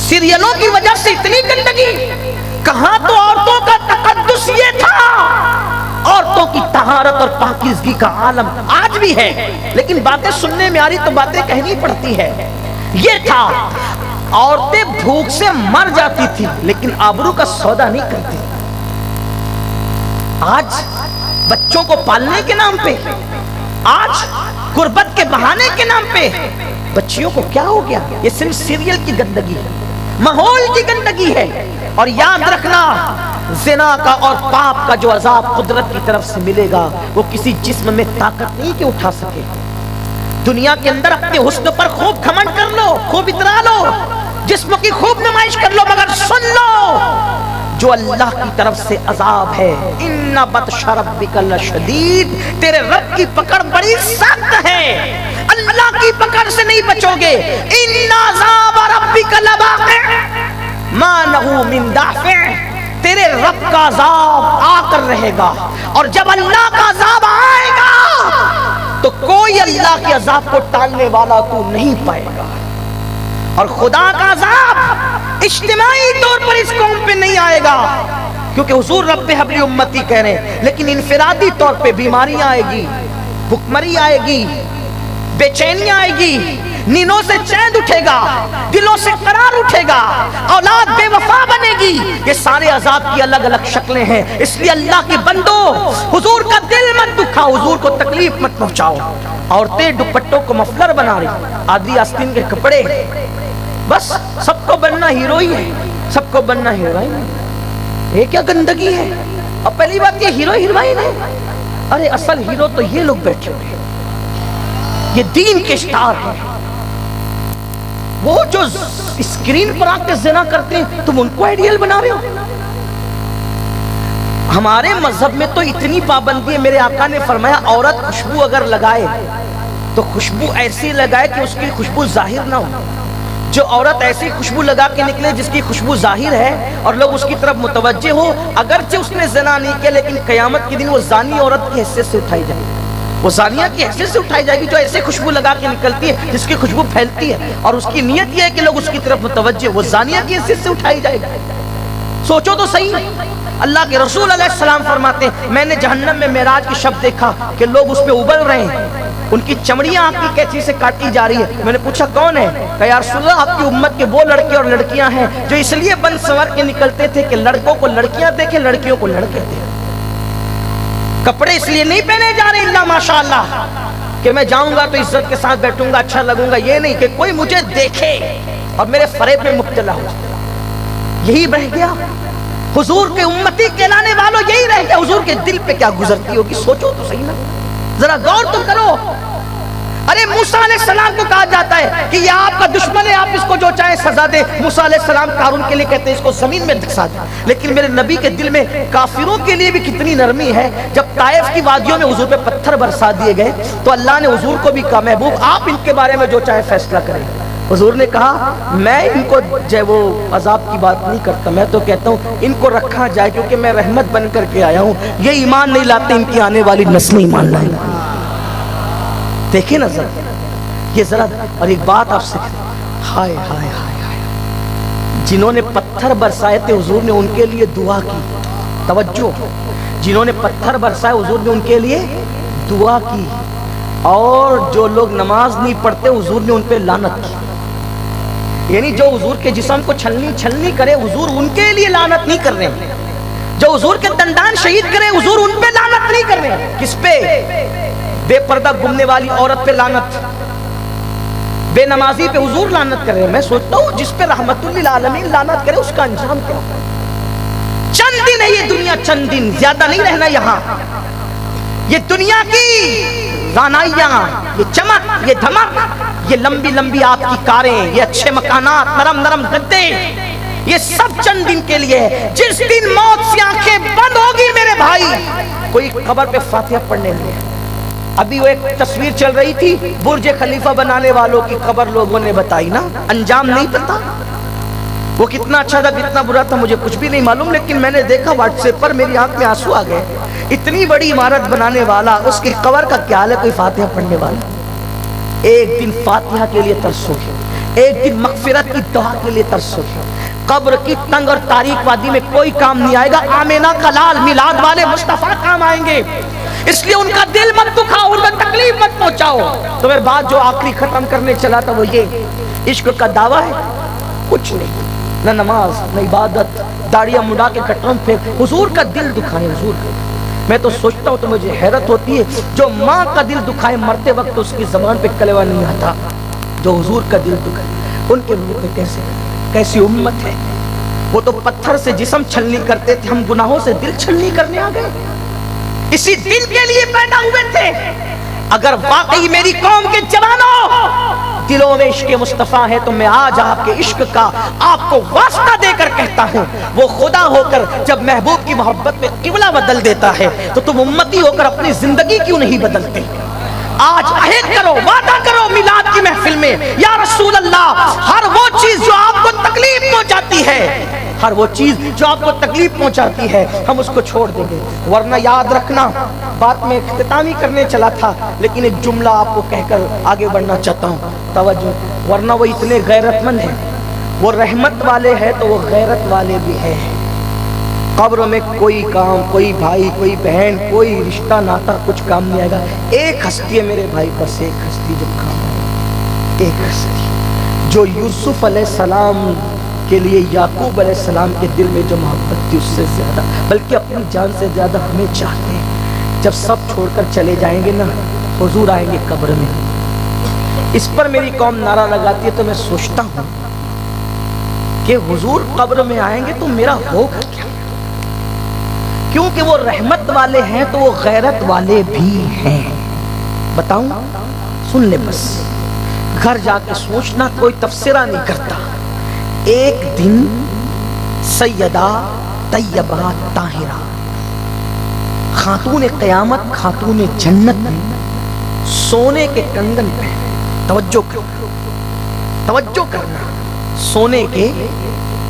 سیریلوں کی وجہ سے اتنی گندگی. کہاں تو عورتوں کا تقدس یہ تھا، عورتوں کی طہارت اور پاکیزگی کا عالم آج بھی ہے، لیکن باتیں سننے میں آ رہی تو باتیں کہنی پڑتی ہے. یہ تھا عورتیں بھوک سے مر جاتی تھی لیکن آبرو کا سودا نہیں کرتی. آج بچوں کو پالنے کے نام پہ، آج غربت کے بہانے کے نام پہ بچیوں کو کیا ہو گیا؟ یہ صرف سیریل کی گندگی ہے، ماحول کی گندگی ہے. اور یاد رکھنا، زنا کا اور پاپ کا جو عذاب قدرت کی طرف سے ملے گا وہ کسی جسم میں طاقت نہیں کہ اٹھا سکے. دنیا کے اندر اپنے حسن پر خوب گھمنڈ کر لو، خوب اترا لو، جسم کی خوب نمائش کر لو، مگر سن لو جو اللہ کی طرف سے عذاب ہے، ان بطش ربک لشدید، تیرے رب کی پکڑ بڑی سخت ہے، اللہ کی پکڑ سے نہیں بچو گے. ان عذاب ربک لواقع ما لہ من دافع، تیرے رب کا عذاب آ کر رہے گا، اور جب اللہ کا عذاب آئے گا تو کوئی اللہ کے عذاب کو ٹالنے والا تو نہیں پائے گا. اور خدا کا عذاب اجتماعی طور پر اس قوم پہ نہیں آئے گا کیونکہ حضور رب حبلی امتی کہہ رہے ہیں، لیکن انفرادی طور پہ بیماری آئے گی، بھکمری آئے گی، بے چینی آئے گی، نیندوں سے چین اٹھے گا، دلوں سے قرار اٹھے گا، اولاد بے وفا بنے گی. یہ سارے عذاب کی الگ الگ شکلیں ہیں. اس لیے اللہ کے بندو، حضور کا دل مت دکھاؤ، حضور کو تکلیف مت پہنچاؤ. عورتیں دوپٹوں کو مفلر بنا رہی، آدھی آستین کے کپڑے، بس سب کو بننا ہیرو ہی ہے، سب کو بننا ہیروئن. یہ کیا گندگی ہے؟ اور پہلی بات یہ ہیرو ہیروئن ہے، ارے اصل ہیرو تو یہ لوگ بیٹھے ہوئے ہیں، یہ دین کے اسٹار ہیں. وہ جو اسکرین پر آ کے زنا کرتے ہیں تم ان کو آئیڈیل بنا رہے ہو. ہمارے مذہب میں تو اتنی پابندی ہے، میرے آقا نے فرمایا عورت خوشبو اگر لگائے تو خوشبو ایسی لگائے کہ اس کی خوشبو ظاہر نہ ہو. جو عورت ایسی خوشبو لگا کے نکلے جس کی خوشبو ظاہر ہے اور لوگ اس کی طرف متوجہ ہو، اگرچہ اس نے زنا نہیں کیا لیکن قیامت کے دن وہ زانی عورت کی حیثیت سے اٹھائی جائے گی، وہ زانیہ کی حیثیت سے اٹھائی جائے گی جو ایسے خوشبو لگا کے نکلتی ہے جس کی خوشبو پھیلتی ہے اور اس کی نیت یہ ہے کہ لوگ اس کی طرف متوجہ، وہ زانیہ کی حیثیت سے اٹھائی جائے گی. سوچو تو صحیح. اللہ کے رسول علیہ السلام فرماتے ہیں میں نے جہنم میں معراج کی شب دیکھا کہ لوگ اس پہ ابل رہے ہیں، ان کی چمڑیاں آگ کی کینچی سے کاٹی جا رہی ہے. میں نے پوچھا کون ہے؟ کہا یا رسول اللہ آپ کی امت کے وہ لڑکے اور لڑکیاں ہیں جو اس لیے بن سنور کے نکلتے تھے کہ لڑکوں کو لڑکیاں دیکھیں، لڑکیوں کو لڑکے دیکھیں. کپڑے اس لیے نہیں پہنے جا رہے اللہ ماشاءاللہ کہ میں جاؤں گا تو عزت کے ساتھ بیٹھوں گا، اچھا لگوں گا، یہ نہیں کہ کوئی مجھے دیکھے اور میرے فریب میں مبتلا ہو. یہی رہ گیا حضور کے امتی کہلانے والوں، یہی رہ گیا. حضور کے دل پہ کیا گزرتی ہوگی سوچو تو صحیح نا، ذرا غور تو کرو. ارے موسیٰ علیہ السلام کو کہا جاتا ہے کہ یہ آپ کا دشمن ہے، آپ اس کو جو چاہے سزا دے. موسیٰ علیہ السلام قارون کے لیے کہتے ہیں اس کو زمین میں دھسا دے. لیکن میرے نبی کے دل میں کافروں کے لیے بھی کتنی نرمی ہے. جب طائف کی وادیوں میں حضور پہ پتھر برسا دیے گئے تو اللہ نے حضور کو بھی کہا محبوب آپ ان کے بارے میں جو چاہے فیصلہ کریں. حضور نے کہا میں ان کو جو وہ عذاب کی بات نہیں کرتا، میں تو کہتا ہوں ان کو رکھا جائے کیونکہ میں رحمت بن کر کے آیا ہوں. یہ ایمان نہیں لاتے، ان کی آنے والی نسلیں ایمان لائیں. دیکھیں نا ذرا یہ ذرا. اور ایک بات آپ سے ہائے ہائے ہائے ہائے، جنہوں نے پتھر برسائے تھے حضور نے ان کے لیے دعا کی. توجہ، جنہوں نے پتھر برسائے حضور نے ان کے لیے دعا کی، اور جو لوگ نماز نہیں پڑھتے حضور نے ان پہ لعنت کی۔ یعنی جو حضور کے جسم کو چھلنی کرے حضور ان کے لیے لعنت نہیں کر رہے ہیں، جو حضور کے دندان شہید کرے حضور ان پہ لعنت نہیں کر رہے ہیں۔ کس پہ؟ بے پردہ گھومنے والی عورت پہ لعنت، بے نمازی پہ حضور لعنت کر رہے ہیں۔ میں سوچتا ہوں جس پہ رحمت للعالمین لعنت کرے اس کا انجام کیا ہوگا؟ چند دن ہے یہ دنیا، چند دن، زیادہ نہیں رہنا یہاں۔ یہ دنیا کی رانائیاں، یہ چمک، یہ دھمک، یہ لمبی لمبی آپ کی کاریں، یہ اچھے مکانات، نرم نرم گدے، یہ سب چند دن کے لیے ہے۔ جس دن موت سے آنکھیں بند ہوگی میرے بھائی، کوئی قبر پہ فاتحہ پڑھنے لگے۔ ابھی وہ ایک تصویر چل رہی تھی برج خلیفہ بنانے والوں کی قبر لوگوں نے بتائی نا، انجام نہیں پتا وہ کتنا اچھا تھا کتنا برا تھا مجھے کچھ بھی نہیں معلوم، لیکن میں نے دیکھا واٹس ایپ پر، میری آنکھ میں آنسو آ گئے۔ اتنی بڑی عمارت بنانے والا، اس کی قبر کا کیا حال ہے کوئی فاتحہ پڑھنے والا؟ ایک دن فاتحہ کے لیے ترسو گے، ایک دن مغفرت کی دعا کے لیے ترسو گے۔ قبر کی تنگ اور تاریک وادی میں کوئی کام نہیں آئے گا، آمینہ کا لال میلاد والے مصطفیٰ کام آئیں گے۔ اس لیے ان کا دل مت دکھاؤ، ان کو تکلیف مت پہنچاؤ۔ تو میرے بات جو آخری ختم کرنے چلا تھا وہ یہ، عشق کا دعویٰ ہے کچھ نہیں، نہ نماز نہ عبادت، داڑیاں مڈا کے کٹروں پہ حضور کا دل دکھائے۔ حضور کا میں تو سوچتا ہوں تو مجھے حیرت ہوتی ہے، جو ماں کا دل دکھائے مرتے وقت اس کی زبان پہ کلمہ نہیں آتا، جو حضور کا دل دکھائے ان کے منہ پہ کیسی امت ہے۔ وہ تو پتھر سے جسم چھلنی کرتے تھے، ہم گناہوں سے دل چھلنی کرنے آ گئے، اسی دل کے لیے پیدا ہوئے تھے۔ اگر واقعی میری قوم کے جوانوں دلوں میں عشق مصطفیٰ ہے تو میں آج آپ کے عشق کا آپ کو واسطہ دے کر کہتا ہوں، وہ خدا ہو کر جب محبوب کی محبت میں قبلہ بدل دیتا ہے تو تم امتی ہو کر اپنی زندگی کیوں نہیں بدلتے؟ آج عہد کرو، وعدہ کرو میلاد کی محفل میں، یا رسول اللہ ہر وہ چیز جو آپ کو تکلیف پہنچاتی ہے، ہر وہ چیز جو آپ کو تکلیف پہنچاتی ہے ہم اس کو چھوڑ دیں گے۔ ورنہ یاد رکھنا، بات میں اختتامی کرنے چلا تھا لیکن ایک جملہ آپ کو کہہ کر آگے بڑھنا چاہتا ہوں، توجہ۔ ورنہ وہ اتنے غیرت مند ہیں، وہ رحمت والے ہیں تو وہ غیرت والے بھی ہیں۔ قبر میں کوئی کام، کوئی بھائی، کوئی بہن، کوئی رشتہ ناتا کچھ کام نہیں آئے گا۔ ایک ہستی ہے میرے بھائی، بس ایک ہستی جو کام آئے، ایک ہستی جو یوسف علیہ السلام کے لیے یعقوب علیہ السلام کے دل میں جو محبت تھی اس سے زیادہ، بلکہ اپنی جان سے زیادہ ہمیں چاہتے ہیں۔ جب سب چھوڑ کر چلے جائیں گے نا، حضور آئیں گے قبر میں، اس پر میری قوم نعرہ لگاتی ہے تو میں سوچتا ہوں کہ حضور قبر میں آئیں گے تو میرا ہوگا کیا؟ کیونکہ وہ رحمت والے ہیں تو وہ غیرت والے بھی ہیں۔ بتاؤں؟ سن لے بس، گھر جا کے سوچنا، کوئی تفسیرہ نہیں کرتا۔ ایک دن سیدہ طیبہ طاہرہ خاتون قیامت، خاتون جنت میں سونے کے کنگن پہنے، توجہ کرنا، سونے کے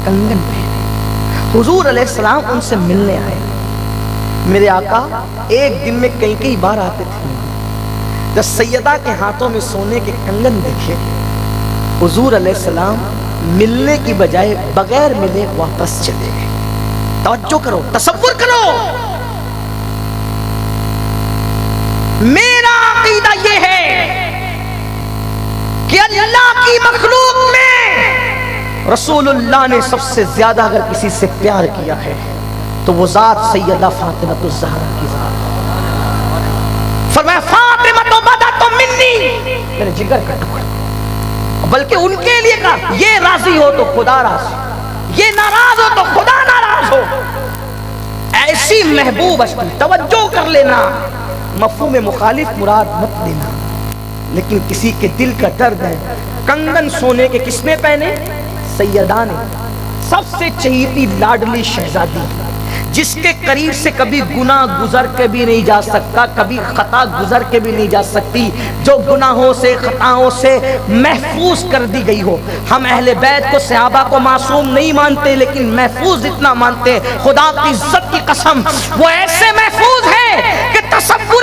کنگن پہنے، حضور علیہ السلام ان سے ملنے آئے۔ میرے آقا ایک دن میں کئی بار آتے تھے، جب سیدہ کے ہاتھوں میں سونے کے کنگن دیکھے حضور علیہ السلام ملنے کی بجائے بغیر ملے واپس چلے گئے۔ توجہ کرو، تصور کرو۔ میرا عقیدہ یہ ہے کہ اللہ کی مخلوق میں رسول اللہ نے سب سے زیادہ اگر کسی سے پیار کیا ہے تو وہ ذات سیدہ فاطمہ الزہرا کی ذات۔ فرمایا فاطمہ بدت منی، میرے جگر کا ٹکڑا، بلکہ ان کے لیے کہا یہ راضی ہو تو خدا راضی، یہ ناراض ہو تو خدا ناراض ہو۔ ایسی محبوب ہستی، توجہ کر لینا، مفہوم مخالف مراد مت لینا، لیکن کسی کے دل کا درد ہے۔ کنگن سونے کے کس نے پہنے؟ سیدہ نے، سب سے چہیتی لاڈلی شہزادی، جس کے قریب سے کبھی گناہ گزر کے بھی نہیں جا سکتا، کبھی خطا گزر کے بھی نہیں جا سکتی، جو گناہوں سے خطاؤں سے محفوظ کر دی گئی ہو۔ ہم اہل بیت کو، صحابہ کو معصوم نہیں مانتے لیکن محفوظ اتنا مانتے، خدا کی عزت کی قسم وہ ایسے محفوظ ہیں کہ تصور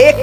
1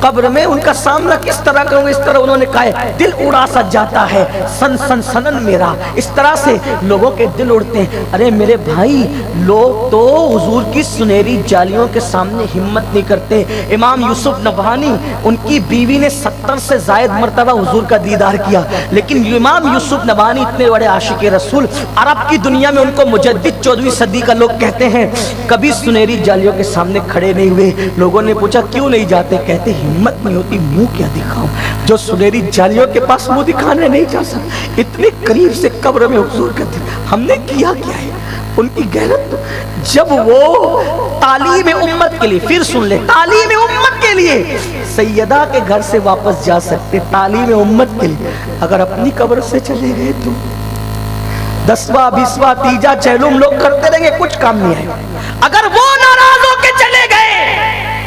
قبر میں ان کا سامنا کس طرح کروں؟ اس طرح انہوں نے کہا ہے دل اڑا سا جاتا ہے سن سن سنن میرا، اس طرح سے لوگوں کے دل اڑتے ہیں۔ ارے میرے بھائی، لوگ تو حضور کی سنہری جالیوں کے سامنے ہمت نہیں کرتے۔ امام یوسف نبہانی، ان کی بیوی نے 70 سے زائد مرتبہ حضور کا دیدار کیا، لیکن امام یوسف نبہانی اتنے بڑے عاشق رسول، عرب کی دنیا میں ان کو مجدد 14ویں صدی کا لوگ کہتے ہیں، کبھی سنہری جالیوں کے سامنے کھڑے نہیں ہوئے۔ لوگوں نے پوچھا کیوں نہیں جاتے؟ کہتے ہمت نہیں ہوتی، منہ کیا دکھاؤں؟ جو سنہری جالیوں کے پاس منہ دکھانے نہیں جا سکتے، اتنے قریب سے قبر میں حضور کا دل، ہم نے کیا کیا ہے؟ ان کی غیرت۔ جب وہ تعلیم امت کے لیے، پھر سن لے، تعلیم امت کے لیے سیدہ کے گھر سے واپس جا سکتے، تعلیم امت کے لیے، اگر اپنی قبر سے چلے گئے تو 10واں 20واں تیجا چہلم لوگ کرتے رہیں گے، کچھ کام نہیں آئے۔ اگر وہ ناراض ہو کے چلے گئے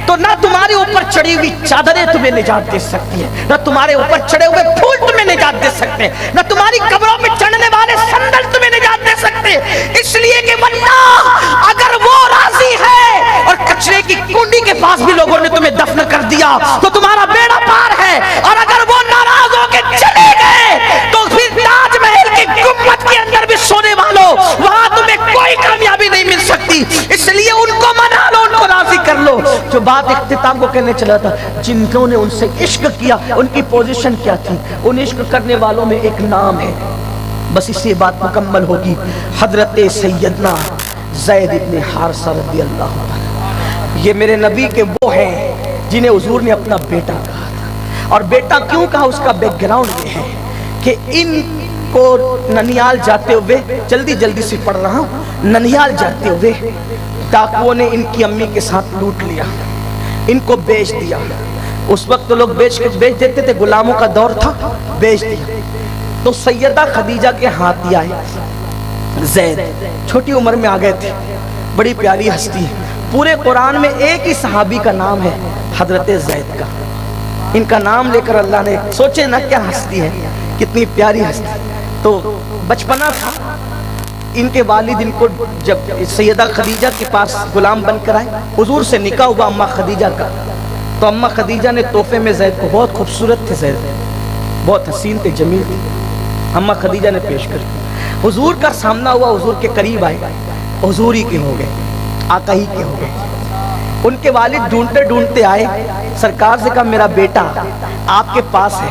تو نہ تمہارے اوپر چڑھی ہوئی چادریں تمہیں نجات دے سکتی ہیں، نہ تمہارے اوپر چڑھے ہوئے پھول تمہیں نجات دے سکتے ہیں، نہ تمہاری قبروں میں چڑھنے والے سندل تمہیں نجات دے سکتے، اس لیے کہ واللہ اگر وہ راضی ہے اور کچرے کی کنڈی کے پاس بھی لوگوں نے تمہیں دفن کر دیا تو تمہارا بیڑا پار ہے، اور اگر وہ ناراض ہو کے چلے گئے تو پھر تاج محل کی گنبد کے اندر بھی سونے والوں، وہاں تمہیں کوئی کامیابی نہیں مل سکتی، اس لیے ان کو منا لو، ان کو راضی کر لو۔ جو بات اختتام کو کہنے چلا تھا، جنہوں نے ان سے عشق کیا ان کی پوزیشن کیا تھی؟ ان عشق کرنے والوں میں ایک نام ہے، بس اس سے بات مکمل ہوگی، حضرت سیدنا زید ابن حارثہ رضی اللہ عنہ۔ یہ میرے نبی کے وہ ہیں جنہیں حضور نے اپنا بیٹا کہا تھا، اور بیٹا کیوں کہا؟ اس کا بیک گراؤنڈ یہ ہے کہ ان کو ننیال جاتے ہوئے، جلدی جلدی سے پڑھ رہا ہوں، ننیال جاتے ہوئے ڈاکوؤں نے ان کی امی کے ساتھ لوٹ لیا، ان کو بیچ دیا۔ اس وقت تو لوگ بیچ دیتے تھے، غلاموں کا دور تھا، بیچ دیا۔ تو سیدہ خدیجہ کے ہاتھ آئے، زید چھوٹی عمر میں آ گئے تھے، بڑی پیاری ہستی ہے، پورے قرآن میں ایک ہی صحابی کا نام ہے حضرت زید کا، ان کا نام لے کر اللہ نے، سوچے نا کیا ہستی ہے، کتنی پیاری ہستی۔ تو بچپنا تھا، ان کے والد ان کو جب سیدہ خدیجہ کے پاس غلام بن کر آئے، حضور سے نکاح ہوا اماں خدیجہ کا، تو اماں خدیجہ نے تحفے میں زید کو، بہت خوبصورت تھے زید، بہت حسین تھے، جمیل تھے، اماں خدیجہ نے پیش کر دی۔ حضور کا سامنا ہوا، حضور کے قریب آئے، حضور ہی کے ہو گئے، آقا ہی کے ہو گئے۔ ان کے والد ڈھونڈتے ڈھونڈتے آئے، سرکار سے کہا میرا بیٹا آپ کے پاس ہے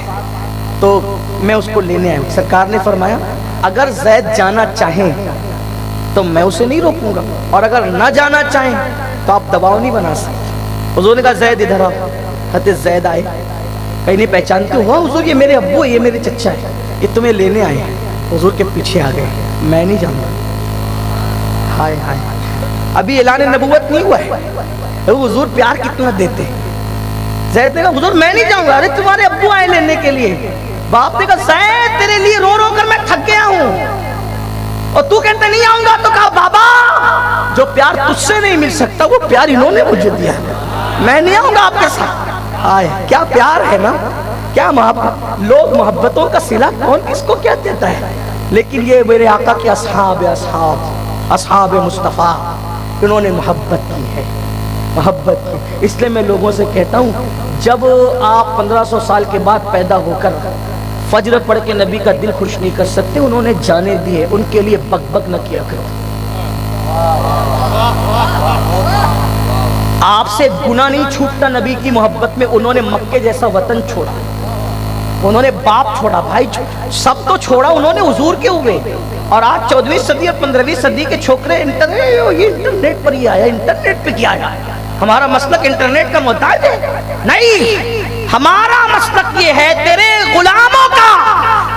تو میں اس کو لینے آیا ہوں۔ سرکار نے فرمایا اگر زید جانا چاہیں تو میں اسے نہیں روکوں گا، اور اگر نہ جانا چاہیں تو آپ دباؤ نہیں بنا سکتے۔ حضور نے کہا زید ادھر آؤ۔ حضرت زید آئے، کہیں نہیں پہچانتے ہو؟ حضور یہ میرے ابو ہے، یہ میرے چچا ہے، یہ تمہیں لینے آئے ہیں۔ حضور کے پیچھے آ گئے، میں نہیں جاؤں گا۔ ہائے ہائے، ابھی اعلان نبوت نہیں ہوا ہے، حضور پیار کتنا دیتے۔ زید نے کہا حضور میں نہیں جاؤں گا۔ ارے تمہارے ابو آئے لینے کے لیے۔ باپ نے کہا زید تیرے لیے رو رو کر میں تھک گیا ہوں، اور تو کہتے نہیں آؤں گا۔ تو کہا بابا جو پیار تجھ سے نہیں مل سکتا وہ پیار انہوں نے مجھے دیا، میں نہیں آؤں گا آپ کے ساتھ۔ آئے کیا پیار ہے نا، کیا محبت۔ لوگ محبتوں کا صلہ کون کس کو کیا دیتا ہے، لیکن یہ میرے آقا کے اصحاب مصطفیٰ، انہوں نے محبت کی ہے، محبت کی۔ اس لیے میں لوگوں سے کہتا ہوں جب آپ 1500 سال کے بعد پیدا ہو کر فجر پڑھ کے نبی کا دل خوش نہیں کر سکتے، انہوں نے جانے دیے، ان کے لیے بک بک نہ کیا کرو۔ آپ سے گناہ نہیں چھوٹتا نبی کی محبت میں۔ انہوں نے مکے جیسا وطن چھوڑا، انہوں نے باپ چھوڑا، بھائی چھوڑا، سب تو چھوڑا، انہوں نے حضور کے ہوئے۔ اور آج 14ویں صدی اور 15ویں صدی کے چھوکرے انٹرنیٹ پر ہی آیا، انٹرنیٹ پہ کیا آیا، ہمارا مسلک انٹرنیٹ کا محتاج ہے؟ نہیں، ہمارا مسلک یہ ہے تیرے غلاموں کا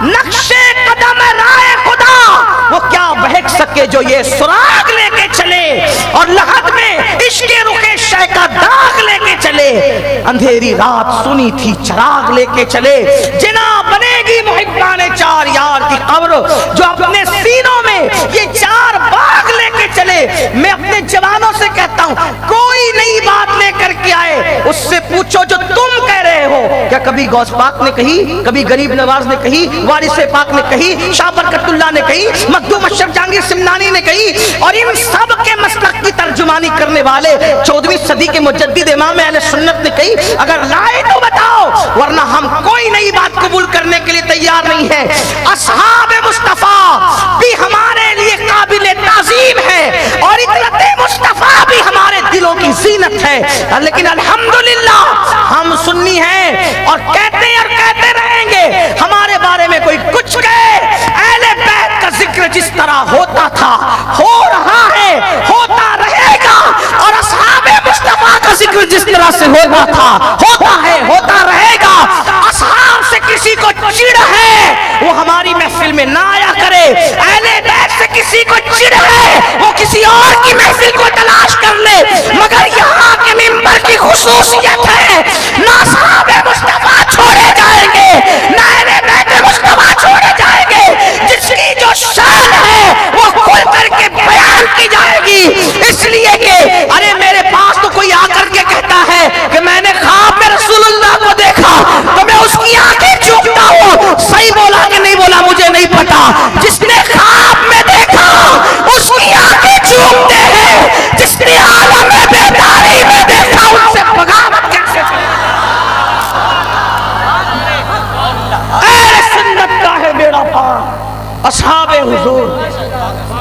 نقش قدم رائے خدا وہ کیا بہک سکے جو یہ سراغ لے کے چلے، اور لحد میں عشق رخ شہ کا داغ لے کے چلے۔ اندھیری رات سنی تھی چراغ لے کے چلے، جنا بنے گی محبان چار یار کی قبر جو اپنے سینوں میں یہ چار باغ لے کے چلے۔ چلے، میں اپنے جوانوں سے کہتا ہوں کوئی نئی بات لے کر کے آئے، اس سے پوچھو جو تم کہہ رہے ہو کیا کبھی غوث پاک نے کہی، کبھی غریب نواز نے کہی، وارث پاک نے کہی، شاہ برکت اللہ نے کہی، مخدوم اشرف جہانگیر سمنانی نے کہی، اور ان سب کے مسلک کی ترجمانی کرنے والے 14ویں صدی کے مجدد امام اہل سنت نے کہی، اگر لائے تو بتاؤ، ورنہ ہم کوئی نئی بات قبول کرنے کے لیے تیار نہیں ہے۔ اصحاب مصطفیٰ بھی ہمارے لیے قابل تعظیم ہے اور اطرت مصطفیٰ بھی ہمارے دلوں کی زینت ہے، لیکن الحمدللہ ہم سنی ہیں اور کہتے ہیں اور کہتے رہیں گے، ہمارے بارے میں کوئی کچھ کہے، اہل بیت کا ذکر جس طرح ہوتا تھا، ہو رہا ہے، ہوتا رہے گا، اور اصحاب مصطفیٰ کا ذکر جس طرح سے ہوتا تھا، ہوتا ہے، ہوتا رہے گا۔ اصحاب سے کسی کو چڑ ہے وہ ہماری محفل میں نہ آیا کرے، اہل بیت سے کسی کو چڑ ہے وہ کسی اور کی محفل کو تلاش کر لے، مگر یہاں کے ممبر کی خصوصیت ہے نہ اصحاب مصطفیٰ چھوڑے جائیں گے نہ اہل بیت مصطفیٰ چھوڑے جائیں گے، جس کی جو شان ہے وہ کھل کر کے بیان کی جائے گی، اس لیے کہ ارے میرے پاس تو کوئی آ کر کے کہتا ہے کہ میں نے خواب میں رسول اللہ کو دیکھا تو میں اس کی آنکھیں چومتا ہوں، صحیح بولا کہ نہیں بولا مجھے نہیں پتا، جس نے خواب میں دیکھا اس کی آنکھیں چومتے ہیں، جس نے عالم بیداری میں دیکھا ان سے بغاوت کیسے اہل سنت کا ہے بیڑا پار، اصحاب حضور۔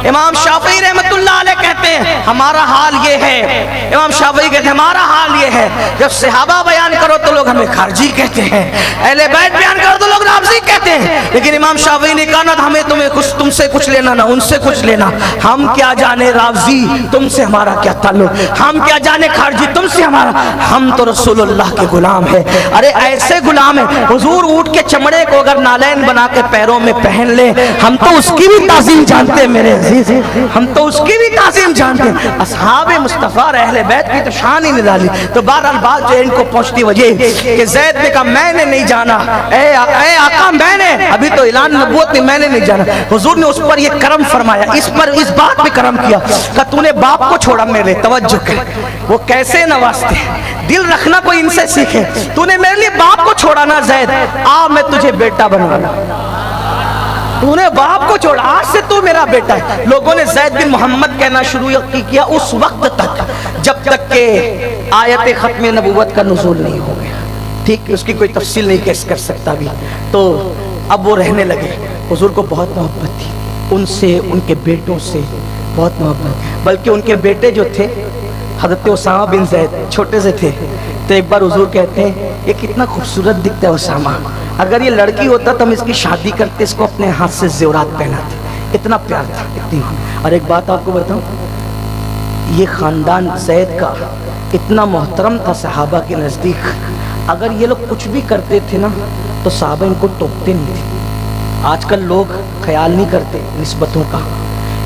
امام شافعی رحمت اللہ علیہ کہتے ہیں ہمارا حال یہ ہے، امام شافعی کہتے ہیں ہمارا حال یہ ہے، جب صحابہ بیان کرو تو لوگ ہمیں خارجی کہتے ہیں، اہل بیت بیان کرو تو لوگ رافضی کہتے ہیں، لیکن امام شافعی نے کہا نہ ہمیں تم سے کچھ لینا نہ ان سے کچھ لینا، ہم کیا جانے رافضی تم سے ہمارا کیا تعلق، ہم کیا جانے خارجی تم سے ہمارا، ہم تو رسول اللہ کے غلام ہیں۔ ارے ایسے غلام ہیں حضور اونٹ کے چمڑے کو اگر نالین بنا کے پیروں میں پہن لیں ہم تو اس کی بھی تعظیم جانتے ہیں میرے عزیز، ہم تو اس کی بھی تعظیم جانتے ہیں۔ اصحاب مصطفیٰ اور اہل بیت کی تو شان ہی نرالی۔ تو بہرحال بات جو ان کو پہنچتی وجہ کہ زید نے کہا میں نے نہیں جانا، اے آقا میں نے ابھی تو اعلان نبوت میں نے نہیں جانا، حضور نے اس پر یہ کرم فرمایا، اس بات پہ کرم کیا کہ تو نے باپ کو چھوڑا میرے، توجہ کر وہ کیسے نوازتے ہیں، دل رکھنا کوئی ان سے سیکھے، تو نے میرے لیے باپ کو چھوڑا نا زید، آ میں تجھے بیٹا بنوانا، تو نے باپ کو چھوڑا، آج سے تو میرا بیٹا ہے۔ لوگوں نے زید بن محمد کہنا شروع کیا اس وقت تک جب تک کہ آیت ختم نبوت کا نزول نہیں ہو گیا، ٹھیک، اس کی کوئی تفصیل نہیں کیس کر سکتا بھی۔ تو اب وہ رہنے لگے، حضور کو بہت محبت تھی ان سے، ان کے بیٹوں سے بہت محبت، بلکہ ان کے بیٹے جو تھے حضرت اسامہ بن زید چھوٹے سے تھے، تو ایک بار حضور کہتے ہیں یہ کتنا خوبصورت دکھتا ہے اسامہ، اگر یہ لڑکی ہوتا تو ہم اس کی شادی کرتے، اس کو اپنے ہاتھ سے زیورات پہناتے، اتنا پیار تھا اتنی۔ اور ایک بات آپ کو بتاؤں، یہ خاندان زید کا اتنا محترم تھا صحابہ کے نزدیک، اگر یہ لوگ کچھ بھی کرتے تھے نا تو صحابہ ان کو ٹوکتے نہیں تھے۔ آج کل لوگ خیال نہیں کرتے نسبتوں کا۔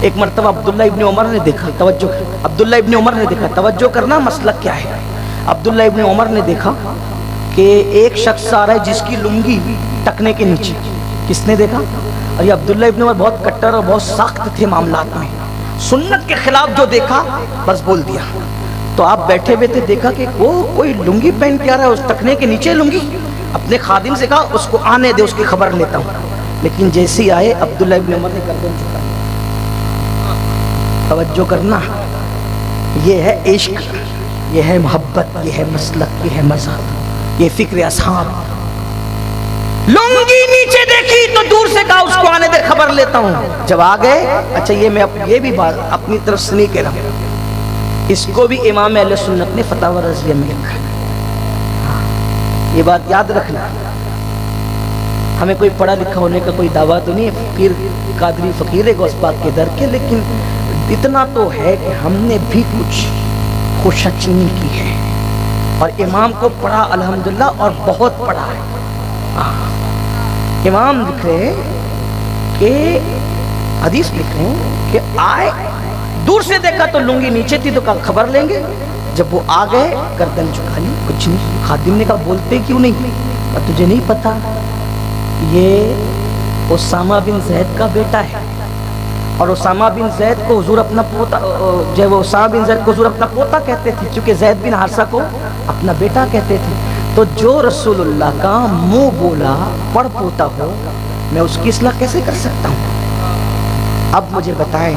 ایک مرتبہ عبداللہ ابن عمر نے دیکھا، توجہ، عبداللہ ابن عمر نے دیکھا، توجہ کرنا مسلک کیا ہے، عبداللہ ابن عمر نے دیکھا کہ ایک شخص آ رہا ہے جس کی لنگی ٹکنے کے نیچے، کس نے دیکھا؟ اور یہ عبداللہ ابن عمر بہت کٹر اور بہت سخت تھے معاملات میں، سنت کے خلاف جو دیکھا بس بول دیا۔ تو آپ بیٹھے ہوئے تھے، دیکھا کہ وہ کوئی لنگی پہن کے آ رہا ہے، اس ٹکنے کے نیچے لنگی، اپنے خادم سے کہا اس کو آنے دے، اس کی خبر لیتا ہوں، لیکن جیسے ہی آئے عبداللہ ابن عمر نے گردن جھکا۔ توجہ کرنا، یہ ہے عشق، یہ ہے محبت، یہ ہے مسلک، یہ ہے مذہب، یہ فکر اصحاب۔ لنگی نیچے دیکھی تو دور سے کہا اس کو آنے دے، خبر لیتا ہوں۔ جب آ گئے، اچھا یہ بھی بات اپنی طرف سے نہیں کہہ رہا، اس کو بھی امام اہل سنت نے فتاوی رضویہ میں لکھا ہے، یہ بات یاد رکھنا۔ ہمیں کوئی پڑھا لکھا ہونے کا کوئی دعویٰ تو نہیں ہے، پیر قادری فقیر غوث پاک کے در کے، لیکن اتنا تو ہے کہ ہم نے بھی کچھ خوشچینی کی ہے اور امام کو پڑھا الحمدللہ، اور بہت پڑھا ہے۔ امام لکھ رہے ہیں کہ حدیث لکھ رہے ہیں کہ آئے، دور سے دیکھا تو لنگی نیچے تھی تو کہا خبر لیں گے، جب وہ آ گئے گردن جھکا لی، کچھ نہیں۔ خادم نے کہا بولتے کیوں نہیں؟ اور تجھے نہیں پتا یہ اسامہ بن زید کا بیٹا ہے، اور اسامہ بن زید کو حضور اپنا پوتا، جو وہ اسامہ بن زید کو حضور اپنا پوتا کہتے تھے، چونکہ زید بن حارثہ کو اپنا بیٹا کہتے تھے. تو جو رسول اللہ کا منہ بولا پڑ پوتا ہو، میں اس کی اصلاح کیسے کر سکتا ہوں؟ اب مجھے بتائیں،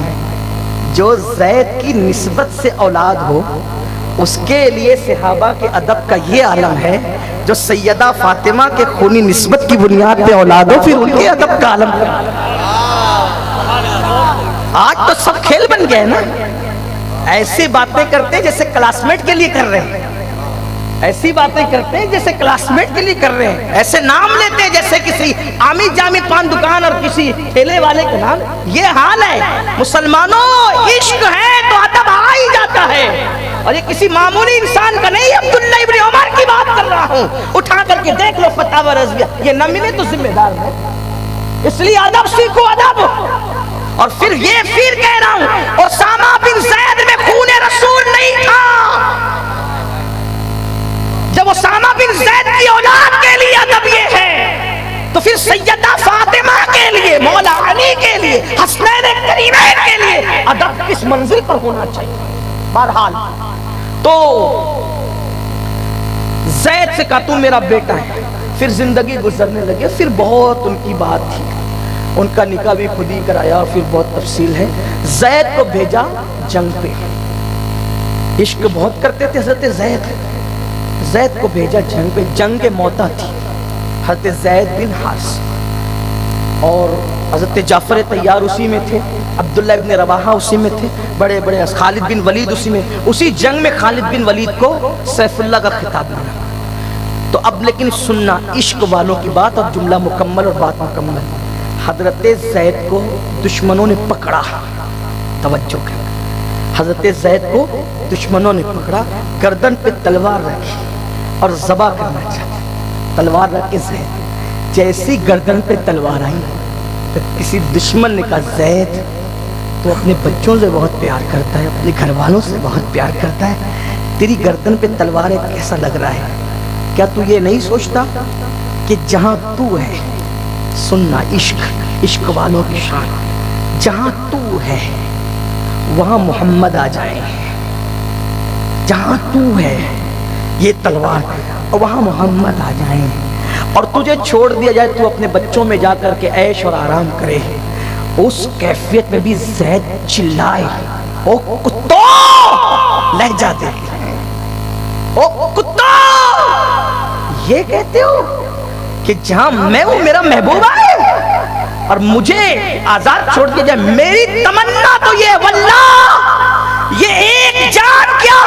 جو زید کی نسبت سے اولاد ہو اس کے لیے صحابہ کے ادب کا یہ عالم ہے، جو سیدہ فاطمہ کے خونی نسبت کی بنیاد پہ اولاد ہو پھر ان کے ادب کا عالم ہے. آج تو سب کھیل بن گئے نا، ایسی باتیں کرتے ہیں جیسے کلاس میٹ کے لیے کر رہے ہیں، ایسی باتیں کرتے ہیں جیسے کلاس میٹ کے لیے کر رہے ہیں، ایسے نام لیتے ہیں جیسے کسی عامی جامع پان دکان اور کسی ٹھیلے والے کا نام. یہ حال ہے مسلمانوں، عشق ہے تو ادب آ ہی جاتا ہے. اور یہ کسی معمولی انسان کا نہیں، عبداللہ ابن عمر کی بات کر رہا ہوں، اٹھا کر کے دیکھ لو فتاوی رضویہ. یہ نہ ملے تو ذمہ دار ہے، اس لیے ادب سیکھو، ادب. اور پھر یہ پھر کہہ رہا ہوں، اسامہ بن زید میں خون رسول نہیں تھا. جب اسامہ بن زید کی اولاد کے لیے ادب یہ ہے، تو پھر سیدہ فاطمہ کے لیے، مولا علی کے لیے، حسنین کریمین کے لیے ادب کس منزل پر ہونا چاہیے. بہرحال تو زید سے کہا تو میرا بیٹا ہے. پھر زندگی گزرنے لگے، پھر بہت ان کی بات تھی، ان کا نکاح بھی خود ہی کرایا اور پھر بہت تفصیل ہے. زید کو بھیجا جنگ پہ، عشق بہت کرتے تھے حضرت زید کو بھیجا جنگ پہ. جنگ موتا تھی، حضرت زید بن حارثہ اور حضرت جعفر طیار اسی میں تھے، عبداللہ ابن رواحہ اسی میں تھے، بڑے بڑے خالد بن ولید اسی میں. اسی جنگ میں خالد بن ولید کو سیف اللہ کا خطاب ملا. تو اب لیکن سننا عشق والوں کی بات، اور جملہ مکمل اور بات مکمل. حضرت زید کو دشمنوں نے پکڑا، توجہ کر، حضرت زید کو دشمنوں نے پکڑا، گردن پہ تلوار رکھی اور ذبح کرنا چاہتے. تلوار رکھ کے زید، جیسی گردن پہ تلوار آئی تو کسی دشمن نے کہا زید تو اپنے بچوں سے بہت پیار کرتا ہے، اپنے گھر والوں سے بہت پیار کرتا ہے، تیری گردن پہ تلوار ہے کیسا لگ رہا ہے؟ کیا تو یہ نہیں سوچتا کہ جہاں تو ہے، سننا عشق والوں کی شان، جہاں تو ہے وہاں محمد آ جائیں، جہاں تو ہے یہ تلوار وہاں محمد آ جائیں، اور تجھے چھوڑ دیا جائے تو اپنے بچوں میں جا کر کے عیش اور آرام کرے. اس کیفیت میں بھی زید چلائے، او کتو، لہجہ دے، او کتو، یہ کہتے ہو کہ جہاں میں ہوں میرا محبوب ہے اور مجھے آزاد چھوڑ دیا جائے؟ میری تمنا تو یہ واللہ، یہ ایک جان کیا،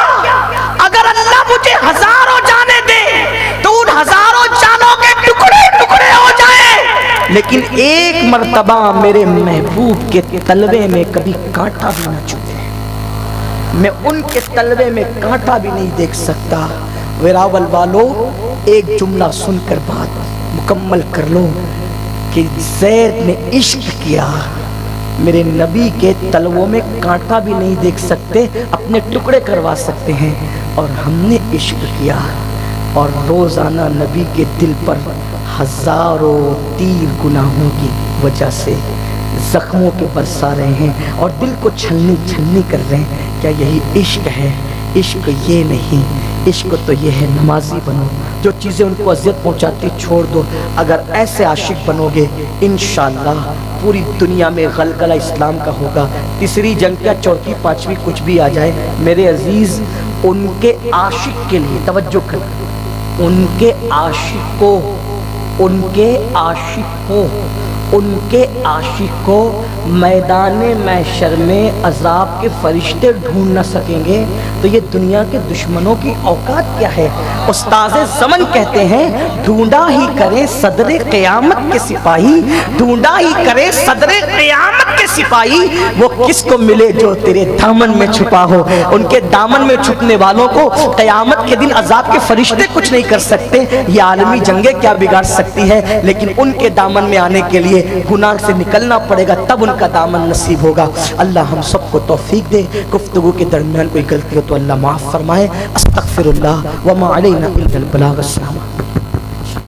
اگر اللہ مجھے ہزاروں جانے دے تو ان ہزاروں جانوں کے ٹکڑے ٹکڑے ہو جائیں، لیکن ایک مرتبہ میرے محبوب کے تلوے میں کبھی کانٹا بھی نہ چبھے، میں ان کے تلوے میں کانٹا بھی نہیں دیکھ سکتا. ویراول والو، ایک جملہ سن کر بات مکمل کر لو کہ زید نے عشق کیا، میرے نبی کے تلووں میں کانٹا بھی نہیں دیکھ سکتے، اپنے ٹکڑے کروا سکتے ہیں، اور ہم نے عشق کیا اور روزانہ نبی کے دل پر ہزاروں تیر گناہوں کی وجہ سے زخموں کے برسا رہے ہیں اور دل کو چھلنی چھلنی کر رہے ہیں. کیا یہی عشق ہے؟ عشق یہ نہیں، عشق تو یہ ہے نمازی بنو، جو چیزیں ان کو اذیت پہنچاتی چھوڑ دو. اگر ایسے عاشق بنو گے انشاءاللہ پوری دنیا میں غلغلہ اسلام کا ہوگا. تیسری جنگ کیا چوتھی پانچویں کچھ بھی آ جائے میرے عزیز، ان کے عاشق کے لیے توجہ کر، ان کے عاشق کو، ان کے عاشق کو، ان کے عاشق کو میدان محشر میں عذاب کے فرشتے ڈھونڈ نہ سکیں گے تو یہ دنیا کے دشمنوں کی اوقات کیا ہے؟ استاذ زمن کہتے ہیں ڈھونڈا ہی کرے صدر قیامت کے سپاہی، ڈھونڈا ہی کرے صدر قیامت کے سپاہی، وہ کس کو ملے جو تیرے دامن میں چھپا ہو. ان کے دامن میں چھپنے والوں کو قیامت کے دن عذاب کے فرشتے کچھ نہیں کر سکتے، یہ عالمی جنگیں کیا بگاڑ سکتی ہے، لیکن ان کے دامن میں آنے کے لیے گناہ سے نکلنا پڑے گا، تب ان کا دامن نصیب ہوگا. اللہ ہم سب کو توفیق دے. گفتگو کے درمیان کوئی غلطی ہو تو اللہ معاف فرمائے. استغفر اللہ وما علینا الا البلاغ. السلام.